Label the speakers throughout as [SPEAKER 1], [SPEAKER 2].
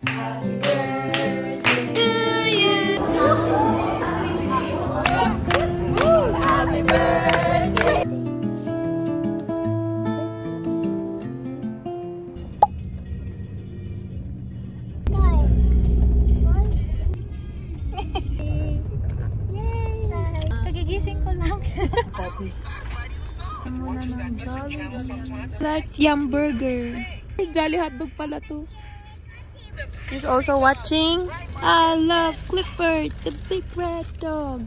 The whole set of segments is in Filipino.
[SPEAKER 1] Happy birthday to you. Happy birthday.
[SPEAKER 2] Kagigising ko lang. Like Yum Burger. Jolly hotdog pala to. He's also watching. I love Clifford, the big red dog.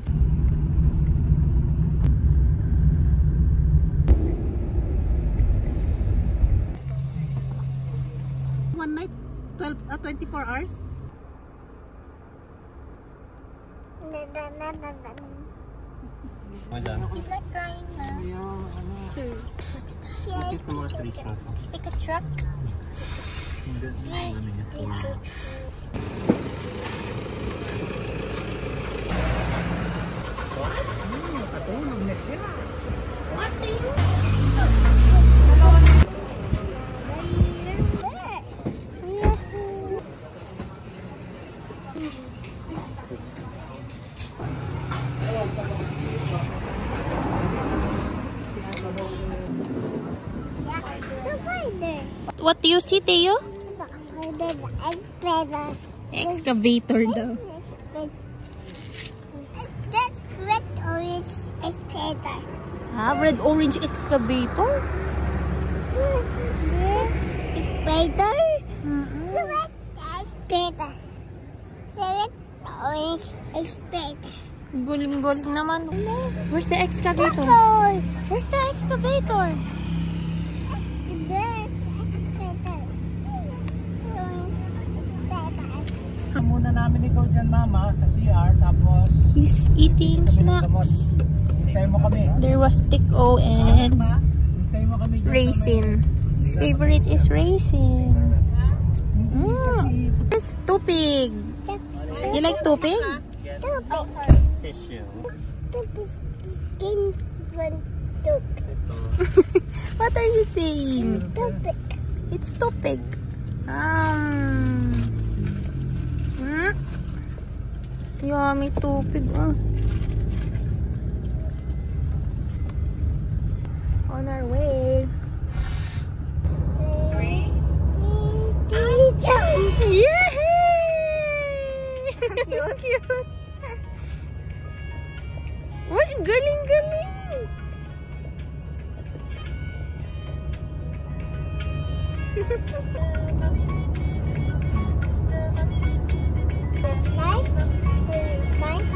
[SPEAKER 3] One night, 24 hours.
[SPEAKER 2] He's not crying now. Sure. Pick a truck.
[SPEAKER 3] Katulog na siya.
[SPEAKER 2] What do you? What do you see, Teo? Excavator daw.
[SPEAKER 4] That's red orange excavator.
[SPEAKER 2] Ah, red orange excavator?
[SPEAKER 4] Red excavator. The red excavator. The red orange excavator.
[SPEAKER 2] Guling-guling naman. Where's the excavator? Where's the excavator?
[SPEAKER 3] Muna namin ikaw dyan, mama, sa CR, tapos
[SPEAKER 2] He's eating snacks.
[SPEAKER 3] hintay mo kami.
[SPEAKER 2] There was Tico and
[SPEAKER 3] Hintay mo kami dyan.
[SPEAKER 2] raisin. His favorite is raisin.
[SPEAKER 3] Kasi
[SPEAKER 2] It's tupig. You like tupig? What are you saying? It's tupig. Yummy tupig. On our way. Yay! Cute. What? Galing-galing.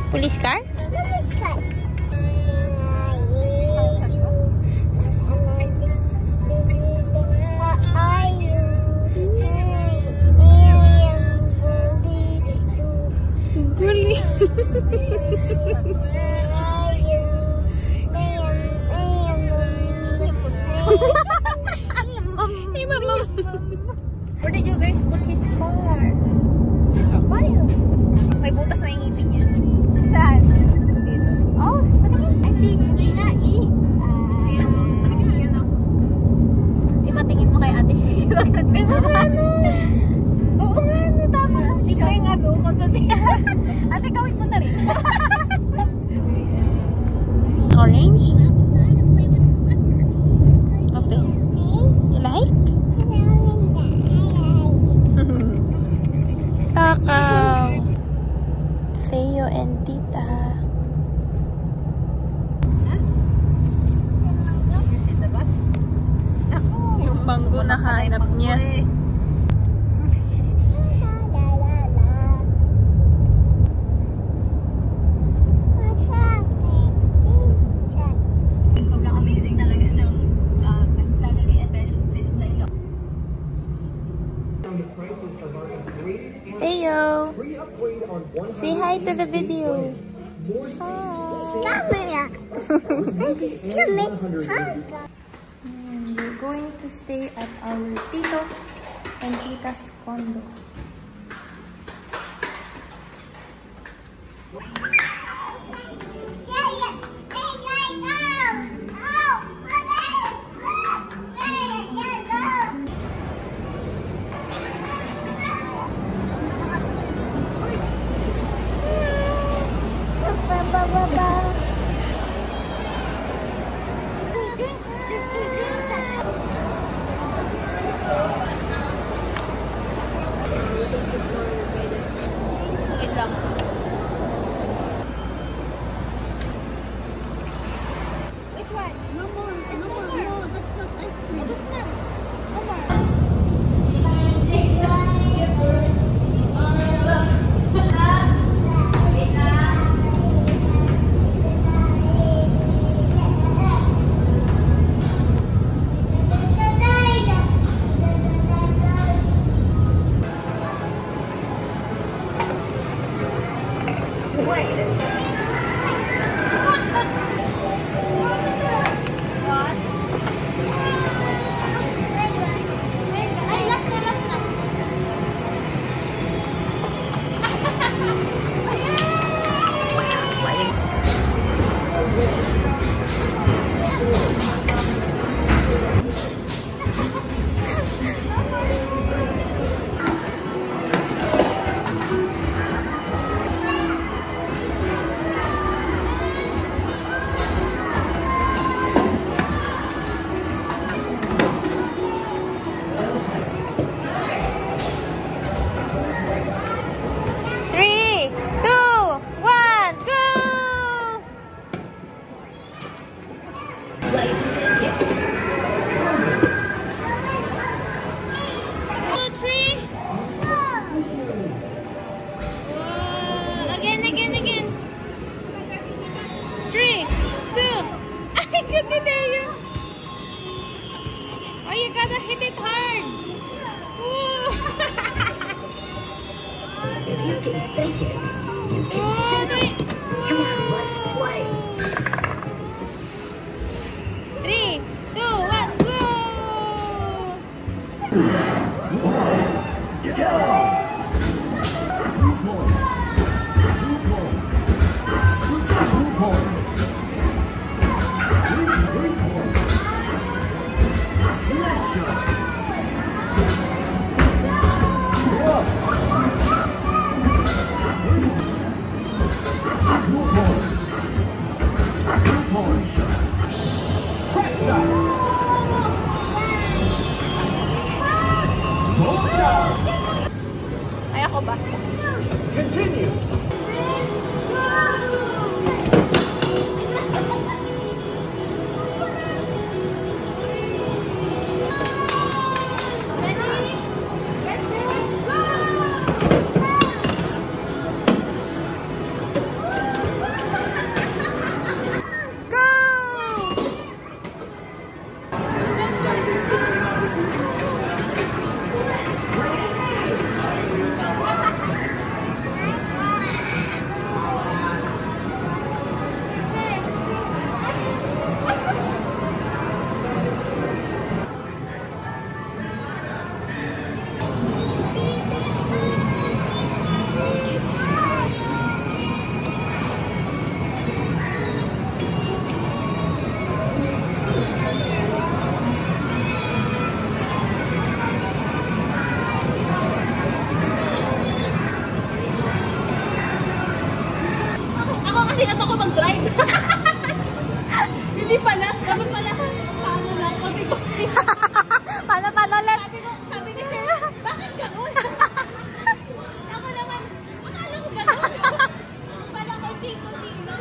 [SPEAKER 2] Police car? Guli. Where did you guys put his car? May butas na yung ngipin niya. Saan? Dito. Oh, patingin. I see. Ayan o. Ipatingin mo kay ate siya. Oo nga, no. Tama siya. Libre nga do. Konsultihan. Ate, gawin mo na rin. Orange? Open. You like? Kakao. Feo and Tita. Yung mango na hanap niya. Teo, say hi to the video.
[SPEAKER 4] Camera.
[SPEAKER 2] We're going to stay at our titos and titas condo.
[SPEAKER 4] Ay, last na.
[SPEAKER 2] Three, two, one, go! 2, 3. Again. 3, 2. Ay, good na tayo. Oh, you gotta hit it hard. Woo!
[SPEAKER 1] If you can fake it, you can sing it. Come on, let's play.
[SPEAKER 2] 3, 2, 1, go! Ay, ako ba?
[SPEAKER 3] Continue.
[SPEAKER 2] Ako kasi nato ko mag-drive. Hindi pala. Dapat pala. Paano lang? Paano ulit? Sabi ni sir, bakit ganun? Ako naman, akala ko ganun. Pala ko tingo-tingo.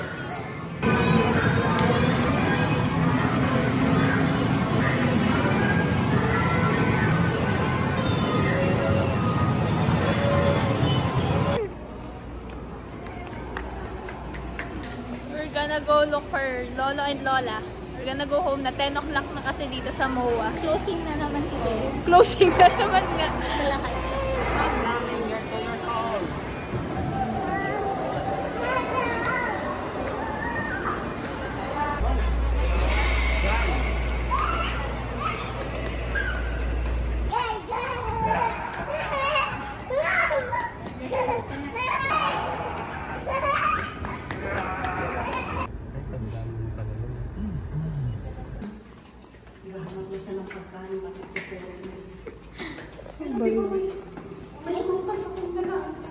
[SPEAKER 2] We're gonna go look for Lolo and Lola. We're gonna go home na 10 o'clock na kasi dito sa MOA.
[SPEAKER 4] Closing na naman si Belle.
[SPEAKER 2] Closing na naman nga.
[SPEAKER 4] Malakay.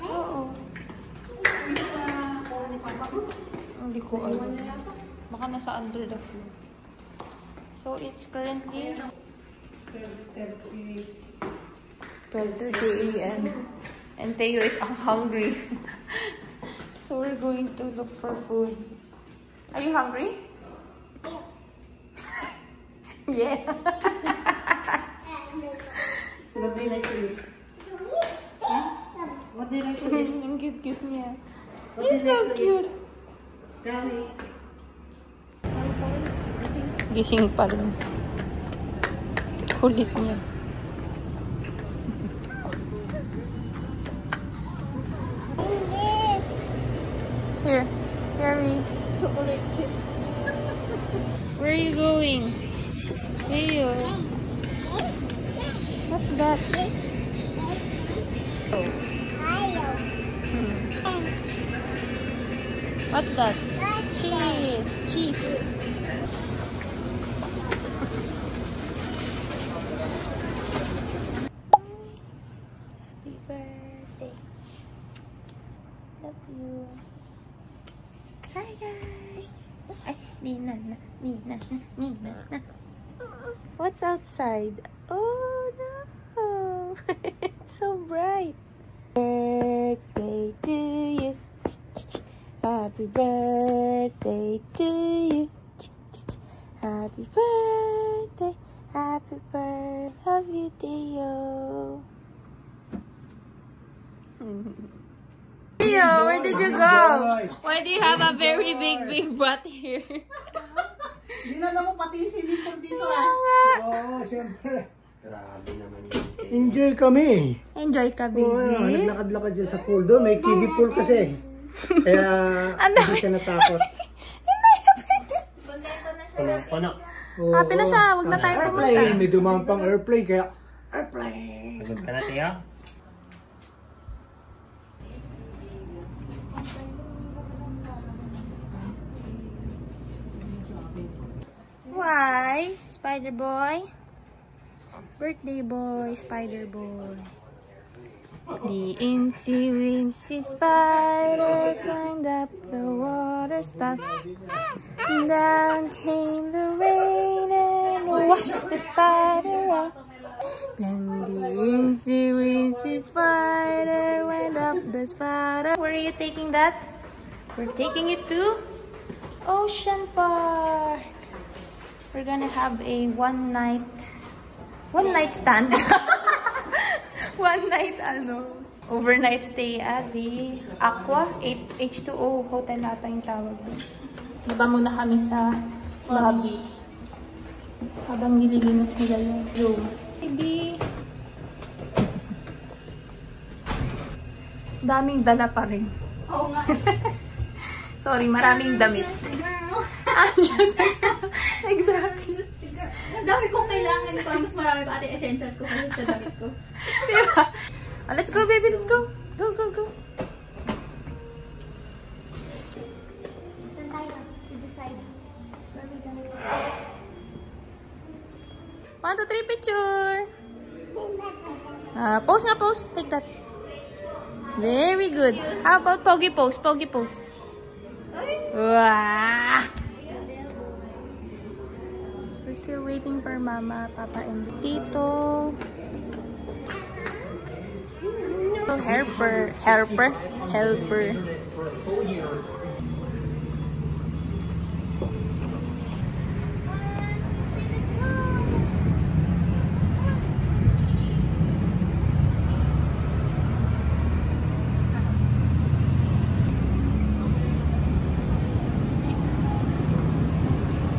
[SPEAKER 2] Oo. Hindi ko alam. Baka nasa under the floor. So it's currently 12:30 a.m. and Teo is hungry. So we're going to look for food. Are you hungry? Yeah.
[SPEAKER 3] What do you like to eat? What do you like to eat?
[SPEAKER 2] Ang cute-cute niya.
[SPEAKER 3] What do
[SPEAKER 2] He's
[SPEAKER 3] you
[SPEAKER 2] so
[SPEAKER 3] like to eat?
[SPEAKER 2] cute.
[SPEAKER 3] Kami.
[SPEAKER 2] Gising pa rin. Kulit niya. chocolate chip. Where are you going? Leo. What's that? What's that? Cheese. Cheese. Happy birthday. Love you. Hi guys. Ay, Nina. What's outside? Oh no. It's so bright. Birthday to you. Happy birthday to you. Happy birthday. Happy birthday. Love you, Theo. Theo, where did you go? Why do you have a very big butt here?
[SPEAKER 3] Dinala mo pati si Nipon dito Oo, siyempre.
[SPEAKER 5] Grabe naman yun.
[SPEAKER 3] Enjoy kami.
[SPEAKER 2] Enjoy ka, baby.
[SPEAKER 3] Oo, naglakad-lakad dyan sa pool doon. May kiddie pool kasi. Kaya hindi siya natakot.
[SPEAKER 5] Puno.
[SPEAKER 2] Happy na siya. Huwag na tayo pumunta.
[SPEAKER 3] Airplane. May dumang pang airplane. Kaya airplane.
[SPEAKER 5] Pagod ka na, Tiyo?
[SPEAKER 2] Why? Spider boy? Birthday boy, spider boy. The incy-wincy spider climbed up the water spout. Down came the rain and washed the spider out. Then the incy-wincy spider went up the spider. Where are you taking that? We're taking it to Ocean Park. We're gonna have a one night stand. One night overnight stay at the Aqua H2O hotel nata yung tawag doon. Diba muna kami sa lobby habang nililinis nila yung room. Maybe daming dala pa rin.
[SPEAKER 1] Oo nga.
[SPEAKER 2] Sorry, maraming damit. Exactly.
[SPEAKER 1] Ang dami kong kailangan. Parang mas marami pa ating essentials ko kasi sa damit ko.
[SPEAKER 2] Diba? Oh, let's go, baby. Let's go. Go, go, go.
[SPEAKER 1] Saan tayo? To decide. Where we gonna go?
[SPEAKER 2] 1, 2, 3, picture. Pose nga, pose. Take that. Very good. How about pogi pose? Pogi pose. Wow. We're still waiting for Mama, Papa, and Tito. Helper.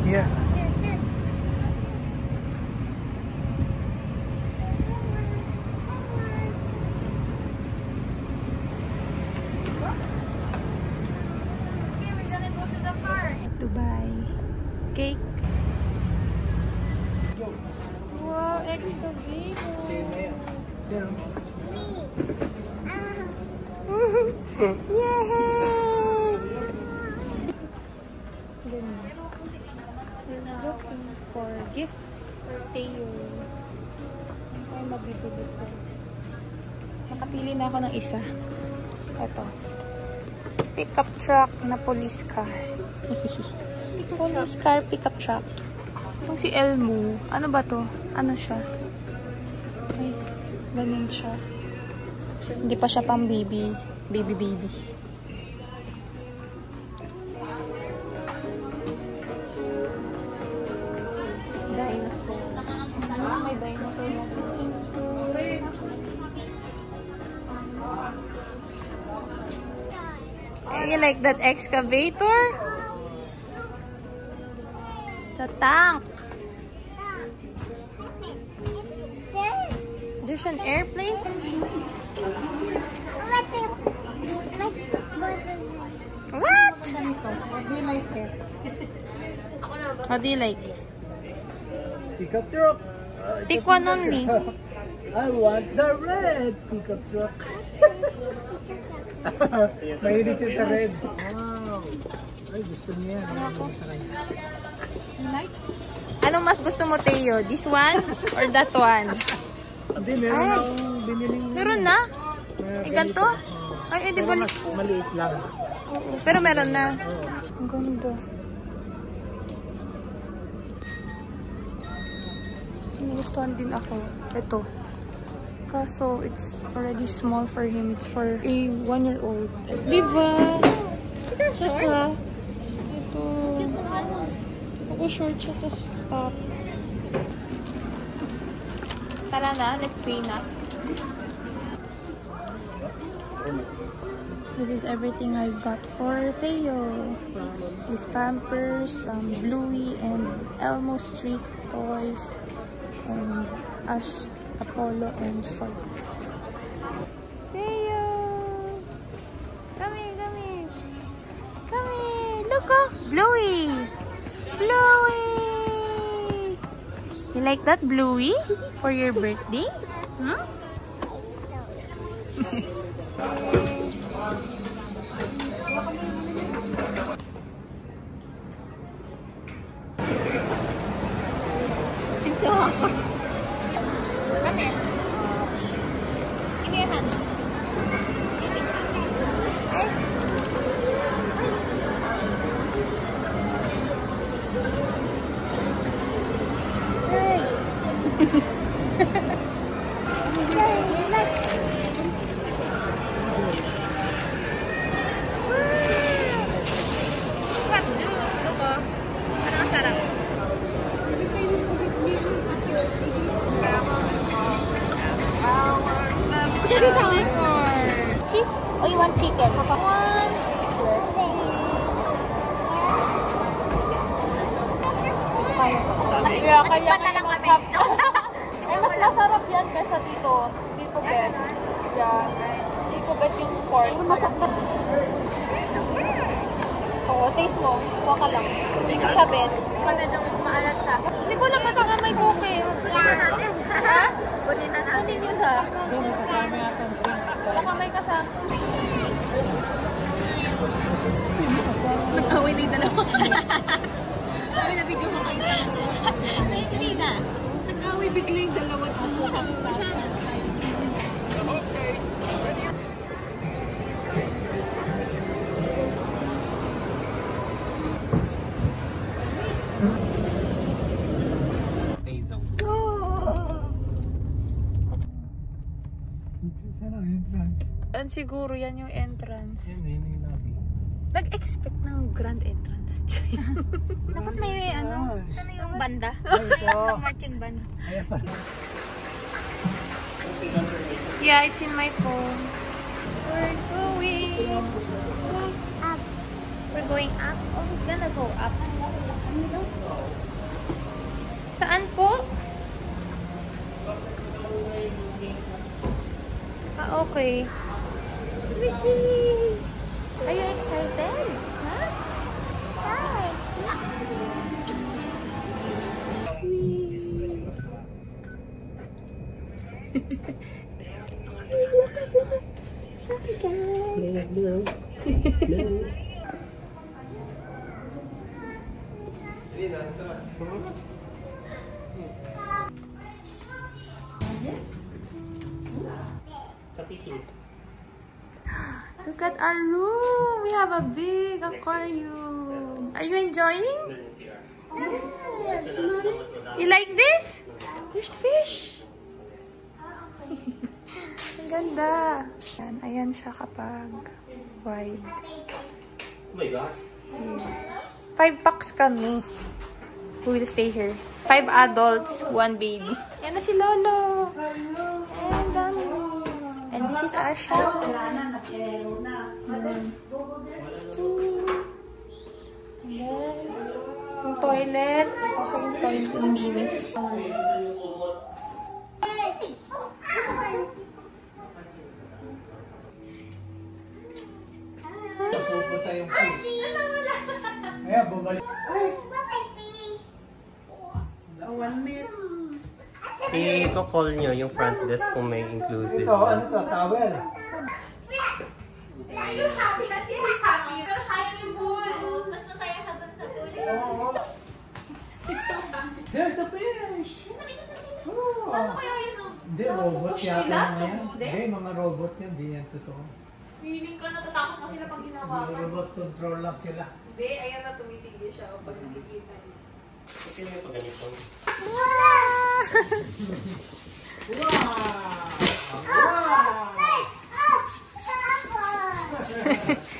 [SPEAKER 3] Yeah.
[SPEAKER 2] To buy cake. Wow, excavator. Yay! We're looking for gifts for Theo. Ay, mabibili ko. Nakapili na ako ng isa. Ito. Pickup truck na police car. Police car, pickup truck. Itong si Elmo. Ano ba to? Ano siya? Ay, ganun siya. Hindi pa siya pang baby. Baby. Dinosaur. May dinosaur na dinosaur. You like that excavator? It's a tank. There's an airplane. What?
[SPEAKER 3] What do you like here?
[SPEAKER 2] What do you like?
[SPEAKER 3] Pickup truck.
[SPEAKER 2] Pick one only.
[SPEAKER 3] I want the red pickup truck. Mahilig siya sa red. Wow. Ay, gusto niya yan.
[SPEAKER 2] Anong mas gusto mo, Teo? This one or that one?
[SPEAKER 3] Hindi, meron akong biniling.
[SPEAKER 2] Meron na? Eh, ganito? Ay, edi
[SPEAKER 3] Pero
[SPEAKER 2] balik.
[SPEAKER 3] mas maliit lang.
[SPEAKER 2] Pero meron na. Ang ganda. Gustuhan din ako. Ito. Kaso, it's already small for him. It's for a 1-year-old. Diba? Saka, ito. Oo, short siya. Tapos top. Tara na. Let's pay na. This is everything I got for Theo. His Pampers, some Bluey and Elmo Street toys, and Ash, Apollo, and shorts. Theo! Come here, come here. Come here. Look, oh! Bluey! Bluey! You like that, Bluey? For your birthday? Huh? Cheese? Or you want chicken? One. Kaya kayo mag-cup. Eh, mas masarap yan kaysa dito. Dito bet. Yeah. Dito bet yung pork. Masarap. Oo, taste mo. Kuha ka lang. Hindi ko siya bet. Medyo maalat siya. Hindi ko naman ito nga may cookie. Ha? Kunin na natin. Kunin yun ha. Baka may kasama. Nag-away na yung dalawa. Sabi na video ko kayo tayo. Hindi na. Nag-away bigla yung dalawa. Okay.
[SPEAKER 3] Saan ang entrance?
[SPEAKER 2] And siguro yan yung entrance.
[SPEAKER 3] Yan, yun yung lobby.
[SPEAKER 2] Nag-expect ng grand entrance. Dapat may ano yung banda.
[SPEAKER 3] Ito.
[SPEAKER 2] Marching band.
[SPEAKER 3] Ayan pa.
[SPEAKER 2] Yeah, it's in my phone. We're going
[SPEAKER 4] Up.
[SPEAKER 2] We're going up. Oh, it's gonna go up. Saan po? Ah, okay. Ricky! Are you excited? Huh? Look at our room. We have a big aquarium. Are you enjoying? You like this? There's fish. Ang ganda. Ayan siya kapag wide.
[SPEAKER 5] Oh my gosh.
[SPEAKER 2] 5 packs kami. Who will stay here? 5 adults, 1 baby. Yan na si Lolo. And and this is our shower. And then yung toilet. Okay, yung toilet yung linis.
[SPEAKER 3] Pupunta yung fish. Ayan, bumalik.
[SPEAKER 4] Bakit fish?
[SPEAKER 5] I-call nyo yung front desk kung may inclusive.
[SPEAKER 3] Ito, ano to? Towel.
[SPEAKER 2] You're happy that this is happy. Pero sayang yung pool. Mas masaya ka dun sa pool.
[SPEAKER 3] Oh. There's the fish! Oh.
[SPEAKER 2] Ano kaya yun?
[SPEAKER 3] Hindi, robot
[SPEAKER 2] Push
[SPEAKER 3] yata
[SPEAKER 2] sila
[SPEAKER 3] mga
[SPEAKER 2] to
[SPEAKER 3] yan.
[SPEAKER 2] go there?
[SPEAKER 3] Hindi, mga robot yan. Hindi yan totoo.
[SPEAKER 2] Feeling ko natatakot na sila pag ginawa
[SPEAKER 3] Mga
[SPEAKER 2] ka.
[SPEAKER 3] robot control lang sila.
[SPEAKER 2] Hindi, ayan na tumitigil siya pag nakikita niya.
[SPEAKER 5] Okay na yung pag ganito.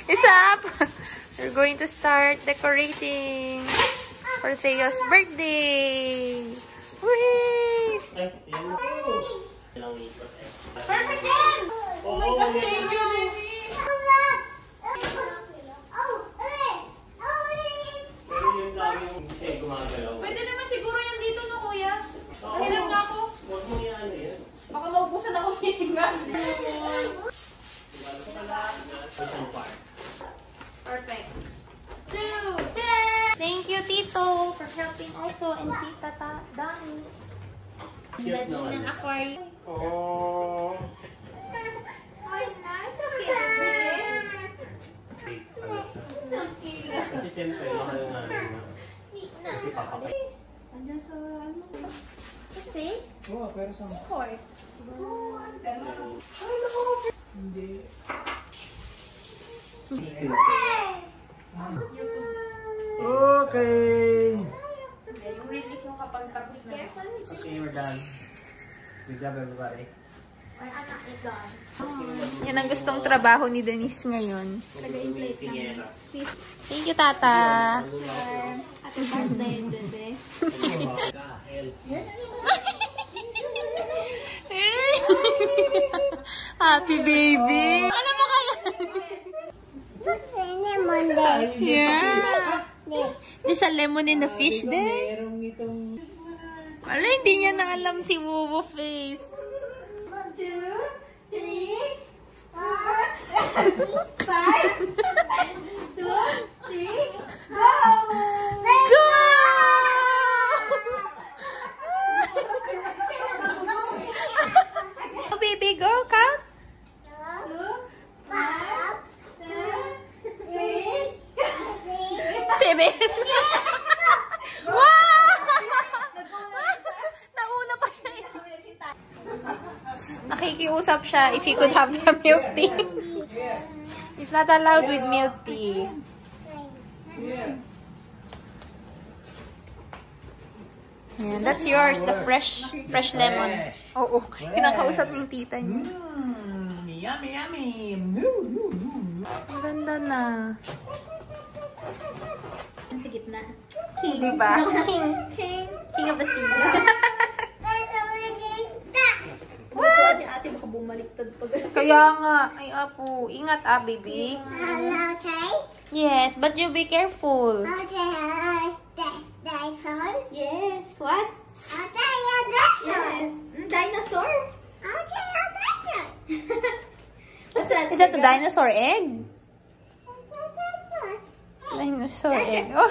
[SPEAKER 2] It's up! We're going to start decorating for Theo's birthday! Whee!
[SPEAKER 5] Ay, yan na. Ilang lipat eh.
[SPEAKER 2] Perfect yan! Oh my gosh, thank you, baby!
[SPEAKER 5] Pero yun lang yung siya gumagalaw.
[SPEAKER 2] Pwede naman siguro yan dito, no, kuya? Hirap na ako.
[SPEAKER 5] Huwag mo yan yan.
[SPEAKER 2] Baka maubusan ako titingnan. Perfect. 2, 10! Thank you, Tito, for helping also, and Tita Dani.
[SPEAKER 5] Cute naman.
[SPEAKER 2] Ng aquarium.
[SPEAKER 5] Oh.
[SPEAKER 2] Ay, na, it's okay, baby. It's okay lang.
[SPEAKER 5] Kasi siyempre, mahal nga naman. Kasi papakay.
[SPEAKER 2] Andiyan sa ano? Kasi?
[SPEAKER 3] Oo, pero sa...
[SPEAKER 2] Of course.
[SPEAKER 3] Hindi.
[SPEAKER 2] YouTube.
[SPEAKER 3] Okay.
[SPEAKER 2] Yung release yung kapag tapos na.
[SPEAKER 3] Okay, we're done. Good job, everybody.
[SPEAKER 2] Yan ang gustong trabaho ni Denise ngayon. Thank you, Tata. Happy birthday, bebe. Happy baby. Ano mo kaya? Yeah. There's a lemon in the fish there.
[SPEAKER 3] Merong itong...
[SPEAKER 2] Wala, hindi niya na alam si Wuwu Face.
[SPEAKER 4] 1, 2, 3, 4, 5, 2, 3, go!
[SPEAKER 2] Go! Oh, baby, go, count.
[SPEAKER 4] 2, 5, 2, 3,
[SPEAKER 2] 7. Wow! Nauna pa siya. Nakikiusap siya if he could have the milk tea. It's not allowed with milk tea. Yeah, that's yours, the fresh lemon. Oo, kinakausap yung tita niya.
[SPEAKER 3] Yummy, yummy.
[SPEAKER 2] Ang ganda na.
[SPEAKER 4] Sa gitna.
[SPEAKER 2] Diba? King of the sea.
[SPEAKER 4] What? Ate, baka bumaliktad pa ganun.
[SPEAKER 2] Kaya nga, ay apo, ingat baby.
[SPEAKER 4] Okay?
[SPEAKER 2] Yes, but you be careful.
[SPEAKER 4] Okay, dinosaur?
[SPEAKER 2] Yes, what?
[SPEAKER 4] Okay, a dinosaur.
[SPEAKER 2] Dinosaur?
[SPEAKER 4] Okay, a dinosaur.
[SPEAKER 2] What's that? Is that the dinosaur egg?
[SPEAKER 4] Dinosaur.
[SPEAKER 2] Dinosaur egg. Oh.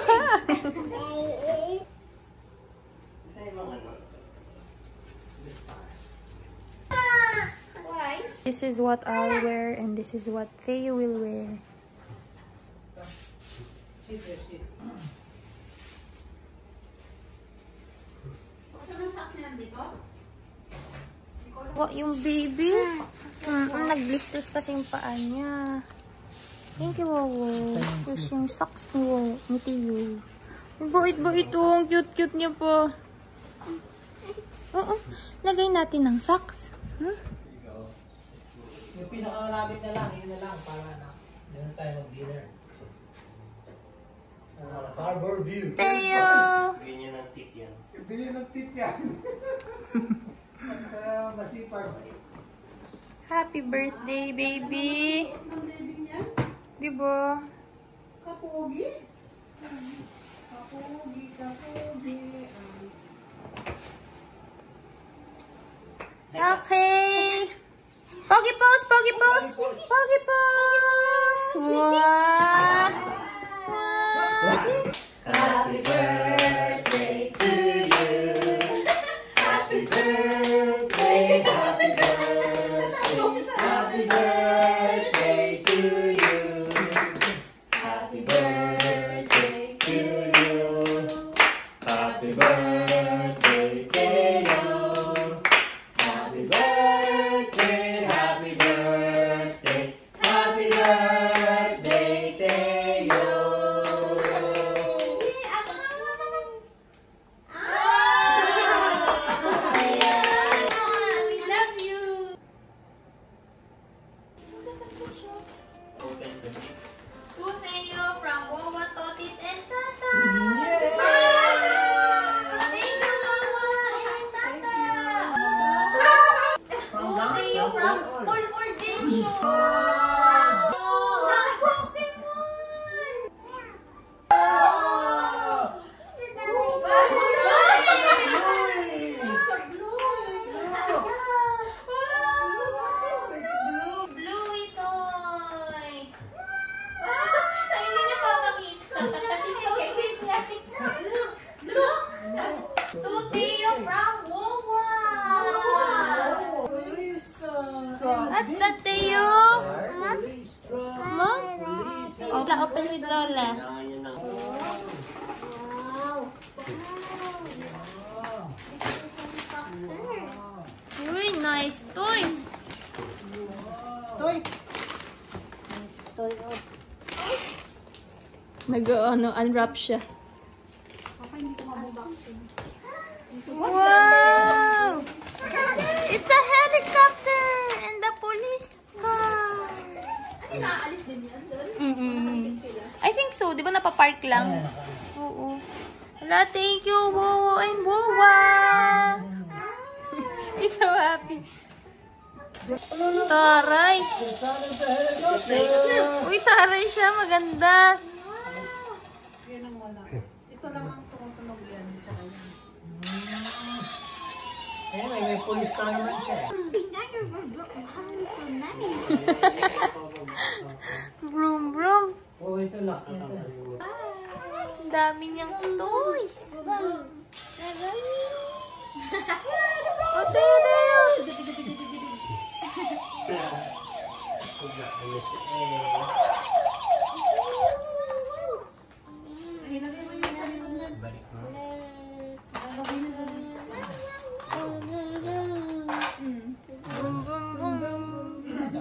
[SPEAKER 4] Why?
[SPEAKER 2] This is what I'll wear and this is what Theo will wear. What yung baby? Nag-blisters kasi yung paa niya. Thank you, Wawo. Tapos yung socks ni Theo. Ang bait-bait oh. Ang cute-cute niya po. Oo. Lagay natin ng socks. Huh?
[SPEAKER 3] Yung pinakamalapit na lang, yun na lang para na. Doon tayo mag-dinner. Harbor View.
[SPEAKER 2] Theo!
[SPEAKER 5] Bigyan niya ng tip yan.
[SPEAKER 3] Bili ng tip yan. Masipag.
[SPEAKER 2] Happy birthday, baby! Diba?
[SPEAKER 3] Kapogi. Kapogi.
[SPEAKER 2] Okay! Pogi pose! Pogi pose! Pogi pose! Wow!
[SPEAKER 5] Happy birthday to you. Happy birthday.
[SPEAKER 2] To Theo from Wawa, Totit, and Tata. Thank you, Wawa and Tata. To Theo from Full Ordination. What's that, Theo? Mom? Lola, open with Lola. Uy, nice toys. Nag-unwrap siya. Wow! It's a helicopter and a police car.
[SPEAKER 4] Ay, naaalis din yan doon?
[SPEAKER 2] I think so. Di ba napapark lang? Oo. Wala, thank you, Wawa and Wawa. He's so happy. Taray. Uy, taray siya. Maganda.
[SPEAKER 3] Ito lang ang tumutunog yan. Ayan, may police car naman siya.
[SPEAKER 2] Vroom, vroom.
[SPEAKER 3] Oh, ito lock nito.
[SPEAKER 2] Ang dami niyang toys. O, Tayo.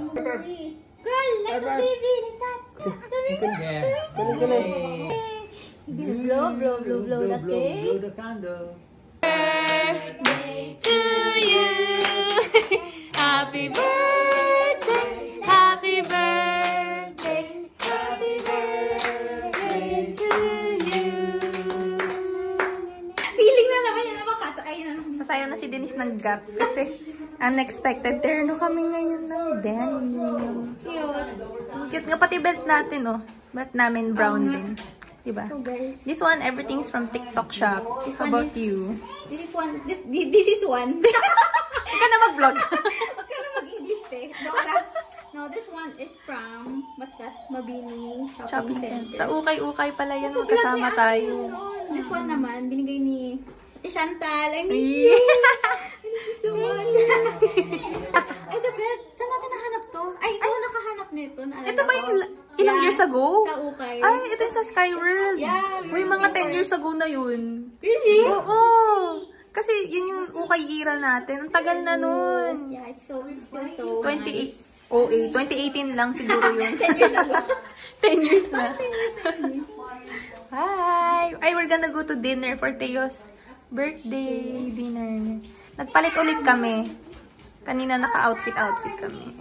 [SPEAKER 4] Girl, like a baby, like that. Blow, blow, blow, blow the cake.
[SPEAKER 3] Blow the candle.
[SPEAKER 2] Birthday to you. Happy birthday. Happy birthday. Happy birthday to you.
[SPEAKER 4] Feeling na naman yan naman katsakay na.
[SPEAKER 2] Sasayaw na si Denise ng gap kasi unexpected. Terno kami ngayon ng denim.
[SPEAKER 4] Cute.
[SPEAKER 2] Cute nga pati belt natin, oh. Belt namin brown din. Diba?
[SPEAKER 4] So guys,
[SPEAKER 2] This one, everything's from TikTok shop. How about you?
[SPEAKER 4] this is one. This is one.
[SPEAKER 2] Huwag ka na mag-vlog.
[SPEAKER 4] Huwag ka na mag-English, te. Joke lang. No, this one is from, what's that? Mabini Shopping Center.
[SPEAKER 2] Sa ukay-ukay pala yan.
[SPEAKER 4] So,
[SPEAKER 2] Magkasama
[SPEAKER 4] vlog ni
[SPEAKER 2] tayo.
[SPEAKER 4] Ate yun. This one naman, binigay ni Ate Chantal. I miss
[SPEAKER 2] Yeah.
[SPEAKER 4] you. I miss you so much. Ay, the bed. Saan natin nahanap to? Ay, ito nakahanap nito. Naalala
[SPEAKER 2] Ito ba
[SPEAKER 4] ko.
[SPEAKER 2] yung ilang years ago?
[SPEAKER 4] Sa ukay.
[SPEAKER 2] Ay, ito yung sa Skyworld.
[SPEAKER 4] Yeah, we
[SPEAKER 2] Uy,
[SPEAKER 4] were
[SPEAKER 2] mga
[SPEAKER 4] looking
[SPEAKER 2] 10 years ago na yun.
[SPEAKER 4] Really?
[SPEAKER 2] Oo. Kasi yun yung ukay era natin. Ang tagal na nun.
[SPEAKER 4] Yeah, it's so nice.
[SPEAKER 2] 2018 lang siguro yun.
[SPEAKER 4] 10 years ago.
[SPEAKER 2] 10 years na.
[SPEAKER 4] 10 years na yun.
[SPEAKER 2] Hi! Ay, we're gonna go to dinner for Teo's birthday dinner. Nagpalit ulit kami. Kanina naka-outfit kami.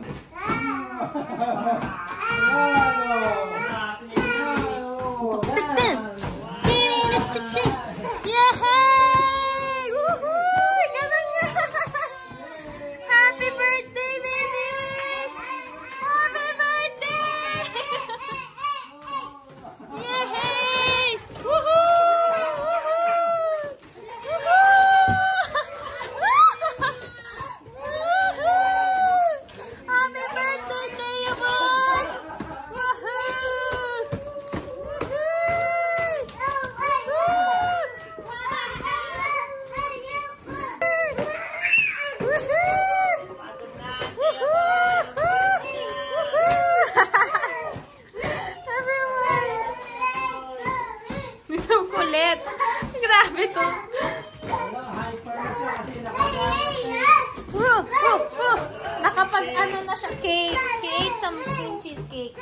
[SPEAKER 2] Yay! Woohoo! Ganun yan! Happy birthday, baby! Happy birthday! Yay! Woohoo! Happy birthday to you, boy! So kulit. Grabe to. Nakapag ano na siya, cake. He ate some cream cheesecake.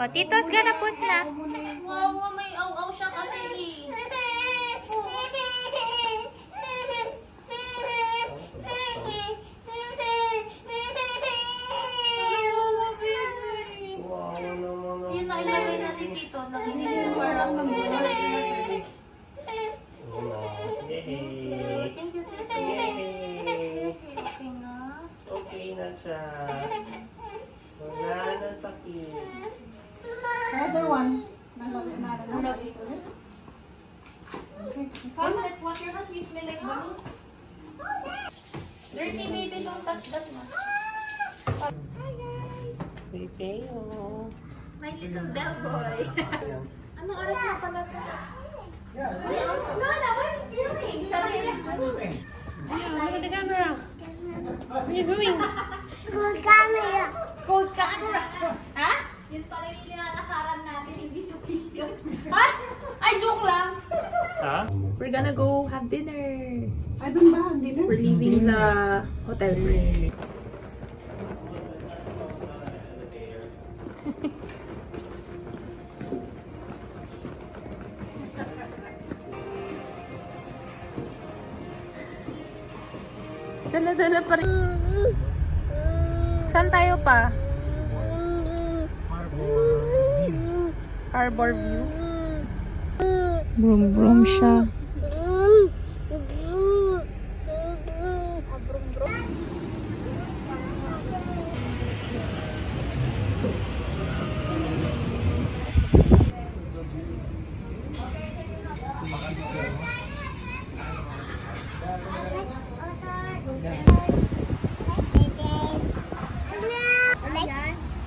[SPEAKER 2] Oh, Tito's gonna put na.
[SPEAKER 4] Wow, may aw-aw siya kasi. Yun na ilagay natin dito. Nakinig na parang mag-buhay. Thank you, Tito. Okay na.
[SPEAKER 5] Okay na siya. Wala na sakit.
[SPEAKER 1] Another one. Nalagay ulit. Okay.
[SPEAKER 4] Come, let's wash your hands. You smell like balloon. Dirty baby, don't touch that one. Hi guys!
[SPEAKER 5] Teo.
[SPEAKER 4] My little bell boy. Anong oras na pala ito? Nana, what is it doing? Sabi niya.
[SPEAKER 5] Look at the camera. What are you doing?
[SPEAKER 1] Good camera.
[SPEAKER 4] Cold camera. Ha? Yun pala yung nilalakaran natin, hindi sufficient. Ha? Ay, joke lang.
[SPEAKER 5] Ha?
[SPEAKER 2] We're gonna go have dinner.
[SPEAKER 1] Ay, doon ba ang dinner?
[SPEAKER 2] We're leaving the hotel first. Dala-dala pa rin. Saan tayo pa? Harbor View. Brum-brum siya.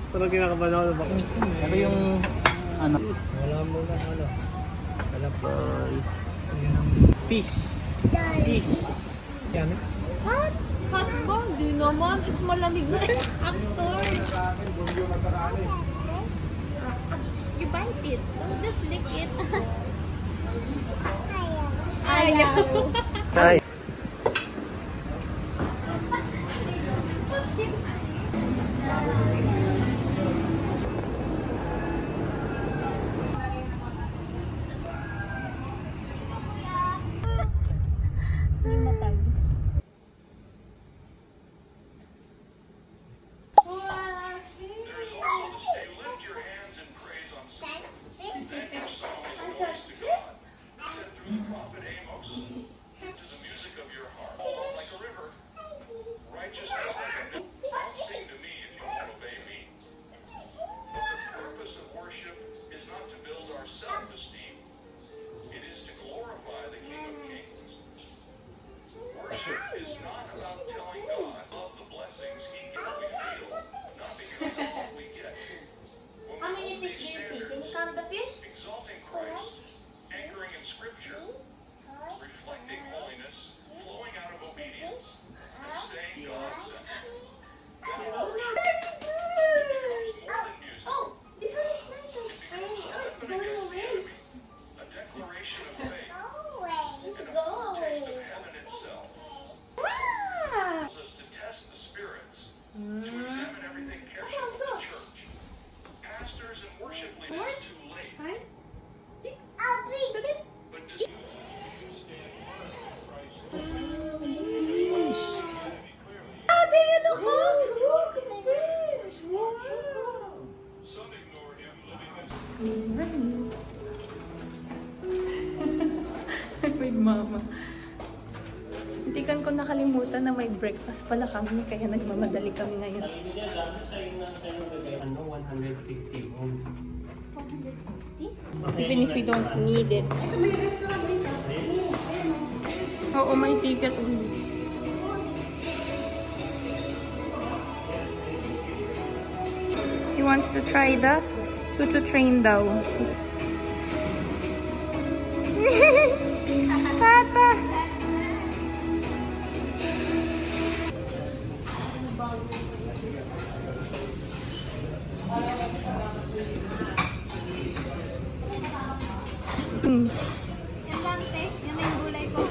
[SPEAKER 5] Parang kinakabahan ako.
[SPEAKER 3] Ano yung ano? Wala mo na ano. Wala pa. Fish. Fish. Yan.
[SPEAKER 4] Hot? Hot ba? Di naman. It's malamig na. Actor. You bite it. Don't just lick it. Ayaw.
[SPEAKER 5] Hi.
[SPEAKER 4] How many fish do you see? Can you count the fish?
[SPEAKER 6] Exalting Christ, anchoring in Scripture, reflecting holiness, flowing out of obedience, and staying God-centered. That worship becomes more than music.
[SPEAKER 4] Oh, this one is nice and
[SPEAKER 6] It
[SPEAKER 4] pretty.
[SPEAKER 6] becomes a
[SPEAKER 4] Oh, it's
[SPEAKER 6] weapon
[SPEAKER 4] going
[SPEAKER 6] against the
[SPEAKER 4] away.
[SPEAKER 6] enemy, a declaration of faith,
[SPEAKER 4] Let's
[SPEAKER 6] and a
[SPEAKER 4] go.
[SPEAKER 6] foretaste of heaven itself.
[SPEAKER 4] Wow.
[SPEAKER 6] It calls us to test the spirits, to examine everything carefully with the church. Pastors and worship leaders too late.
[SPEAKER 4] 5, 6, 7.
[SPEAKER 6] But just
[SPEAKER 4] Ate, ano ko?
[SPEAKER 6] some ignore him living this
[SPEAKER 2] With mama. Hindi ko nakalimutan na may breakfast pala kami, kaya nagmamadali kami ngayon.
[SPEAKER 5] Ano, 150 volts.
[SPEAKER 2] Even if we don't need it. Oo, may ticket ulit. He wants to try the choo-choo train daw. Papa!
[SPEAKER 4] Yan lang, te. Yan na yung gulay ko.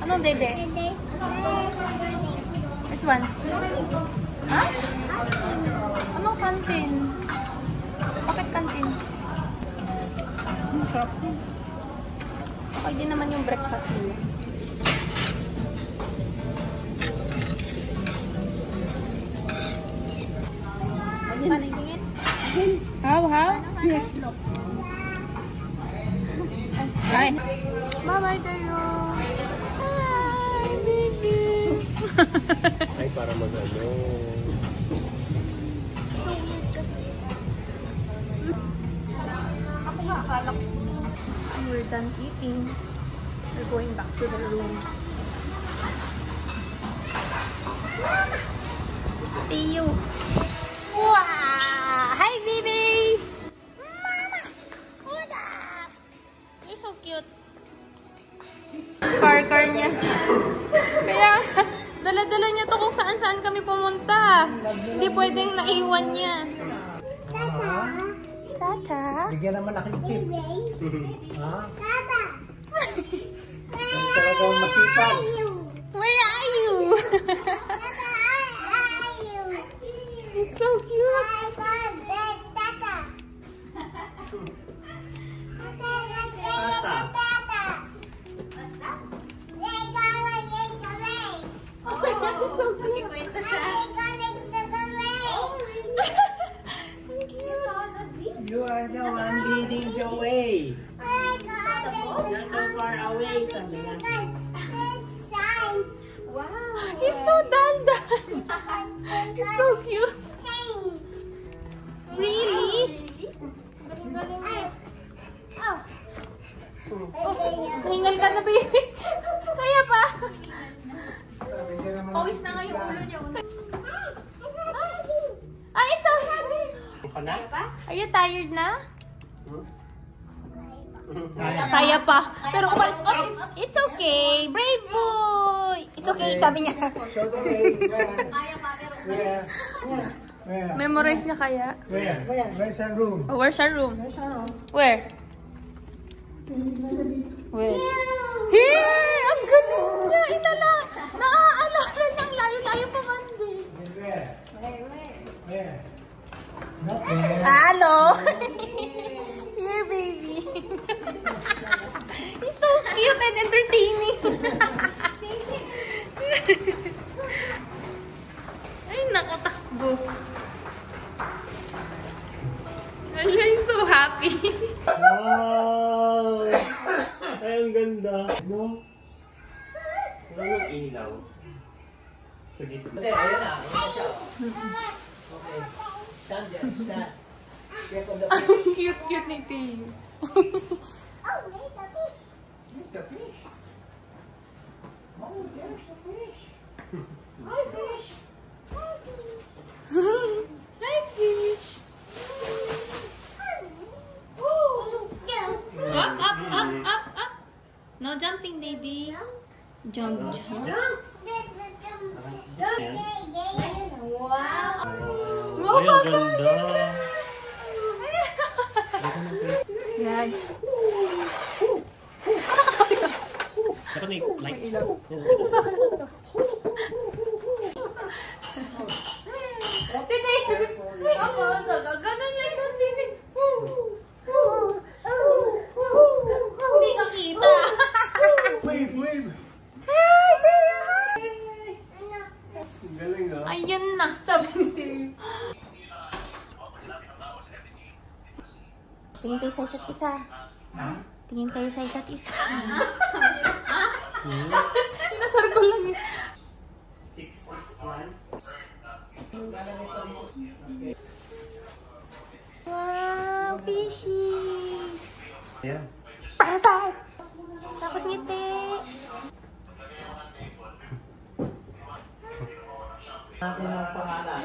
[SPEAKER 2] Anong dede? Which one? Ha? Anong kantin? Bakit kantin? Sarap. Okay din naman yung breakfast nila. How?
[SPEAKER 1] Yes, look.
[SPEAKER 2] Hi. Bye-bye tayo. Hi, baby.
[SPEAKER 5] Ay, para mag-ano.
[SPEAKER 2] So weird kasi.
[SPEAKER 4] Ako nga, akala ko.
[SPEAKER 2] We're done eating. We're going back to the room. See you. Wow! Hi, baby! Mama! Huda! You're so cute. Car niya. Kaya, dala-dala niya to kung saan-saan kami pumunta. Hindi pwedeng naiwan niya. Tata?
[SPEAKER 3] Bigyan naman aking tip. Ha? Ang talagang masipag.
[SPEAKER 2] Where are you? He's so cute.
[SPEAKER 4] Nakikwento siya.
[SPEAKER 3] You are the one leading the way. You're so far away. Sabi niya.
[SPEAKER 4] Wow.
[SPEAKER 2] He's so dandan. He's so cute. Really? Galing-galing niya. Ah. Oh, hingal ka na, baby. Kaya pa.
[SPEAKER 4] Pawis na nga yung ulo niya.
[SPEAKER 2] Ah, it's so heavy. Are you tired na? Kaya pa. Pero umalis. Oh, it's okay. Brave boy. It's okay, sabi niya.
[SPEAKER 3] Show the way.
[SPEAKER 4] Kaya pa, pero
[SPEAKER 3] Where?
[SPEAKER 2] Memorize niya kaya.
[SPEAKER 3] Where? Where's our room?
[SPEAKER 2] Oh, where's our room? Where? Where? Here! Ang galing niya! Itala! Naaalala niyang layo-layo pa man din.
[SPEAKER 3] Where? Where? Not there.
[SPEAKER 2] Ano? Here, baby. It's so cute and entertaining. Ay, naku, takbo. I'm so happy.
[SPEAKER 5] Wow! Ay, ang ganda. No? Wala nang ilaw. Sa gitna.
[SPEAKER 3] Okay. Stand there. Stand. Get on the
[SPEAKER 2] Ang cute-cute ni Theo.
[SPEAKER 3] Here's the fish. Oh, there's the fish. Hi, fish.
[SPEAKER 2] Hi, fish. Up. No jumping, baby. Jump.
[SPEAKER 5] Wow! Ay, ang ganda.
[SPEAKER 2] Yan.
[SPEAKER 5] Dapat may light.
[SPEAKER 2] Sige. Ako, ganun like that, baby. Hindi ka kita.
[SPEAKER 3] Wave.
[SPEAKER 2] Hi, Theo.
[SPEAKER 5] Galing ah.
[SPEAKER 2] Ayun na, sabi ni Theo. Tingin kayo sa isa't isa. Tingin kayo sa isa't isa. Inasar ko lang eh.
[SPEAKER 5] 661.
[SPEAKER 2] Wow, fishy.
[SPEAKER 5] Yeah.
[SPEAKER 2] Perfect. Tapos ngiti.
[SPEAKER 3] Natin ang pangalan.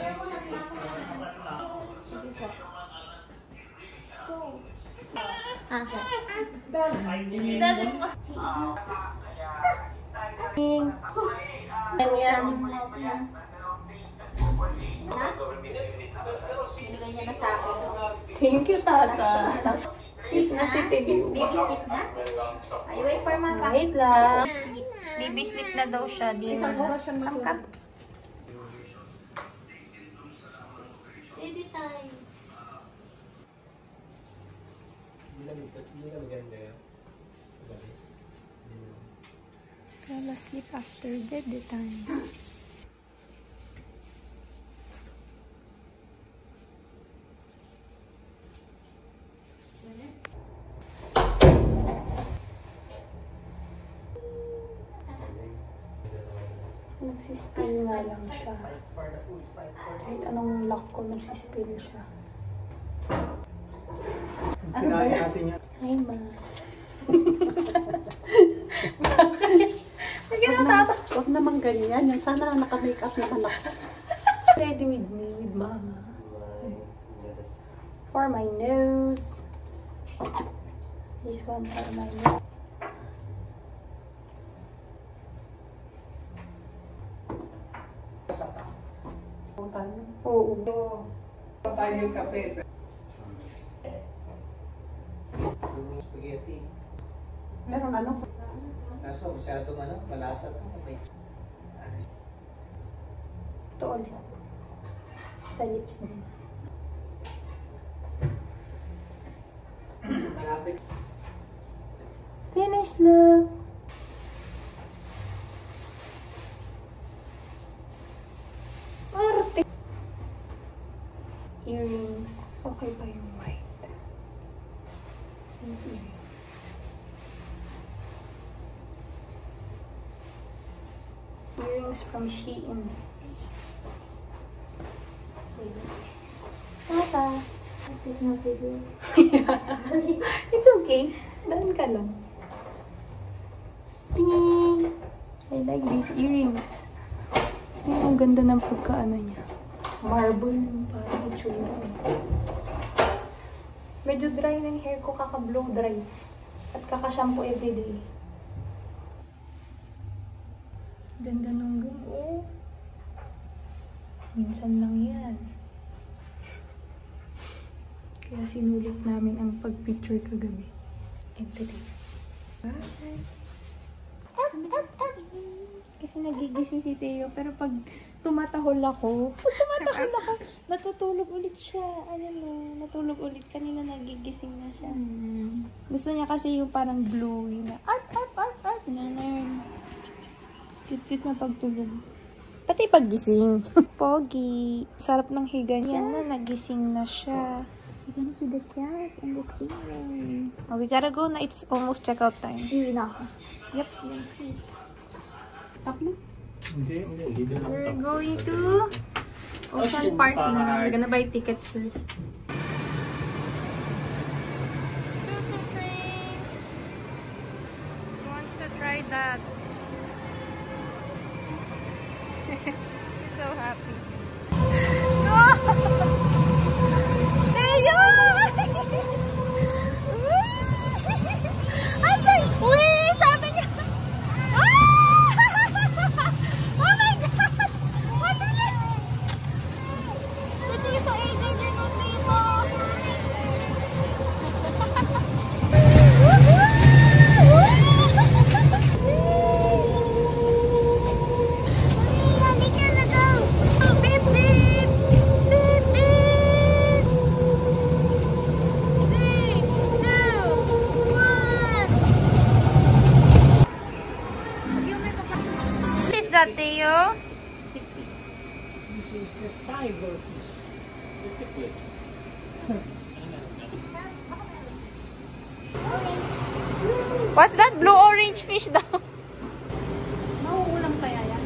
[SPEAKER 2] Ganyan.
[SPEAKER 4] Binigay niya na sa akin.
[SPEAKER 2] Thank you, Tata. Sleep na si Teddy.
[SPEAKER 1] Baby sleep na? Ay, wait for mama.
[SPEAKER 2] Wait lang. Baby sleep na daw siya. Di na. Samkap.
[SPEAKER 1] Baby time.
[SPEAKER 2] Fall asleep after bedtime. Nagsispill nga lang siya. Kahit anong lock ko, nagsispill siya.
[SPEAKER 3] Ano ba yan?
[SPEAKER 2] Hi, ma. Bakit?
[SPEAKER 4] Huwag naman ganyan. Yan sana naka-makeup naman ako.
[SPEAKER 2] Ready with me, with mama. For my nose. This one for my nose. Oo.
[SPEAKER 3] Tayo yung kape. Spaghetti.
[SPEAKER 4] Meron ano?
[SPEAKER 3] Kaso masyadong malasa to.
[SPEAKER 2] Ito ulit. Sa lips din.
[SPEAKER 3] Malapit.
[SPEAKER 2] Finish look. Arte. Earrings. Okay pa yung white. Earrings from Shein. Tata. It's okay. Daan ka lang. Ting! I like these earrings. Ay, ang ganda ng pagkaano niya. Marble yung parang itsura. Medyo dry ng hair ko, kaka-blow dry. At kaka-shampoo everyday. Ganda ng room. Oh. Minsan lang yan. Kaya sinulit namin ang pag-picture kagabi. And today. Bye! Kasi nagigising si Theo. Pero pag tumatahol ako, natutulog ulit siya. Natulog ulit. Kanina nagigising na siya. Gusto niya kasi yung parang bluey na art. Cute na pagtulog. Pati paggising. Pogi. Sarap ng higa niya na nagising na siya.
[SPEAKER 1] We're gonna see the cat and the stingray.
[SPEAKER 2] Oh, we gotta go na. It's almost checkout time.
[SPEAKER 1] Iwi na ako.
[SPEAKER 2] Yep.
[SPEAKER 5] Hindi na
[SPEAKER 2] We're going to Ocean Park na. We're gonna buy tickets first. Who wants to try that? He's so happy. No! Teo! Wait! Sabi niya! Oh my gosh! What is it? Tito AJ, dito Tito! Beep beep! Beep beep! 3, 2, 1! What is that, Theo?
[SPEAKER 3] This is the tiger fish.
[SPEAKER 2] What's that? Blue-orange fish daw.
[SPEAKER 4] Mauulam kaya yan?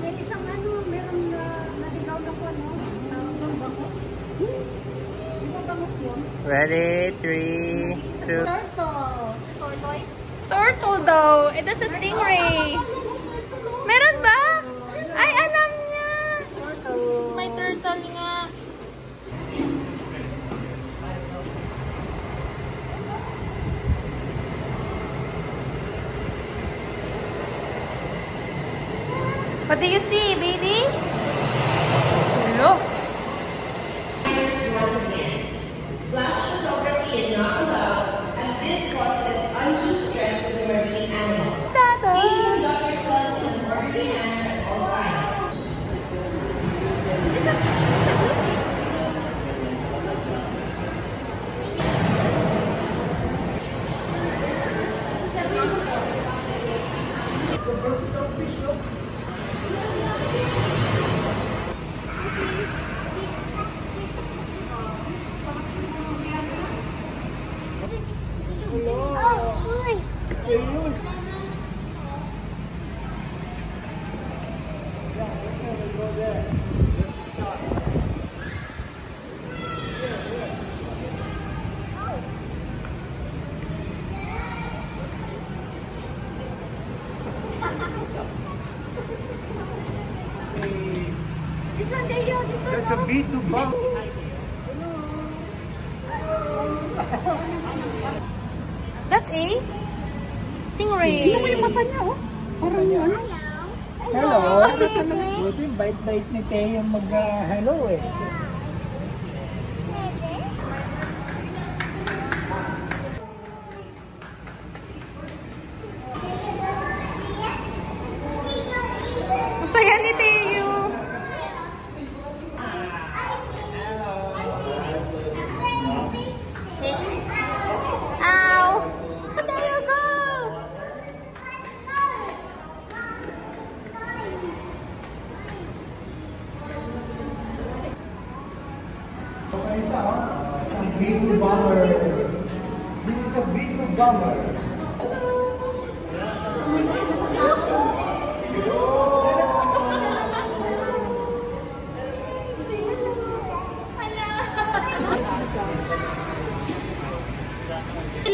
[SPEAKER 4] May isang meron na naligaw na ko, bangus. Di ba bangus yun?
[SPEAKER 3] Ready? 3, 2.
[SPEAKER 4] Turtle.
[SPEAKER 2] Turtle daw. Eh, that's a stingray. Meron ba? Ay, alam niya. May turtle nga. What do you see, baby? Hello.
[SPEAKER 3] There's a B2 bomb.
[SPEAKER 2] That's a stingray.
[SPEAKER 4] Ano yung mata niya, oh? Parang ano?
[SPEAKER 3] Hello. Buti, bait-bait ni Teo mag-hello eh.
[SPEAKER 2] Masaya ni Teo. Ow! Teo, go!
[SPEAKER 3] Isang B2 bomber. This is a B2 bomber.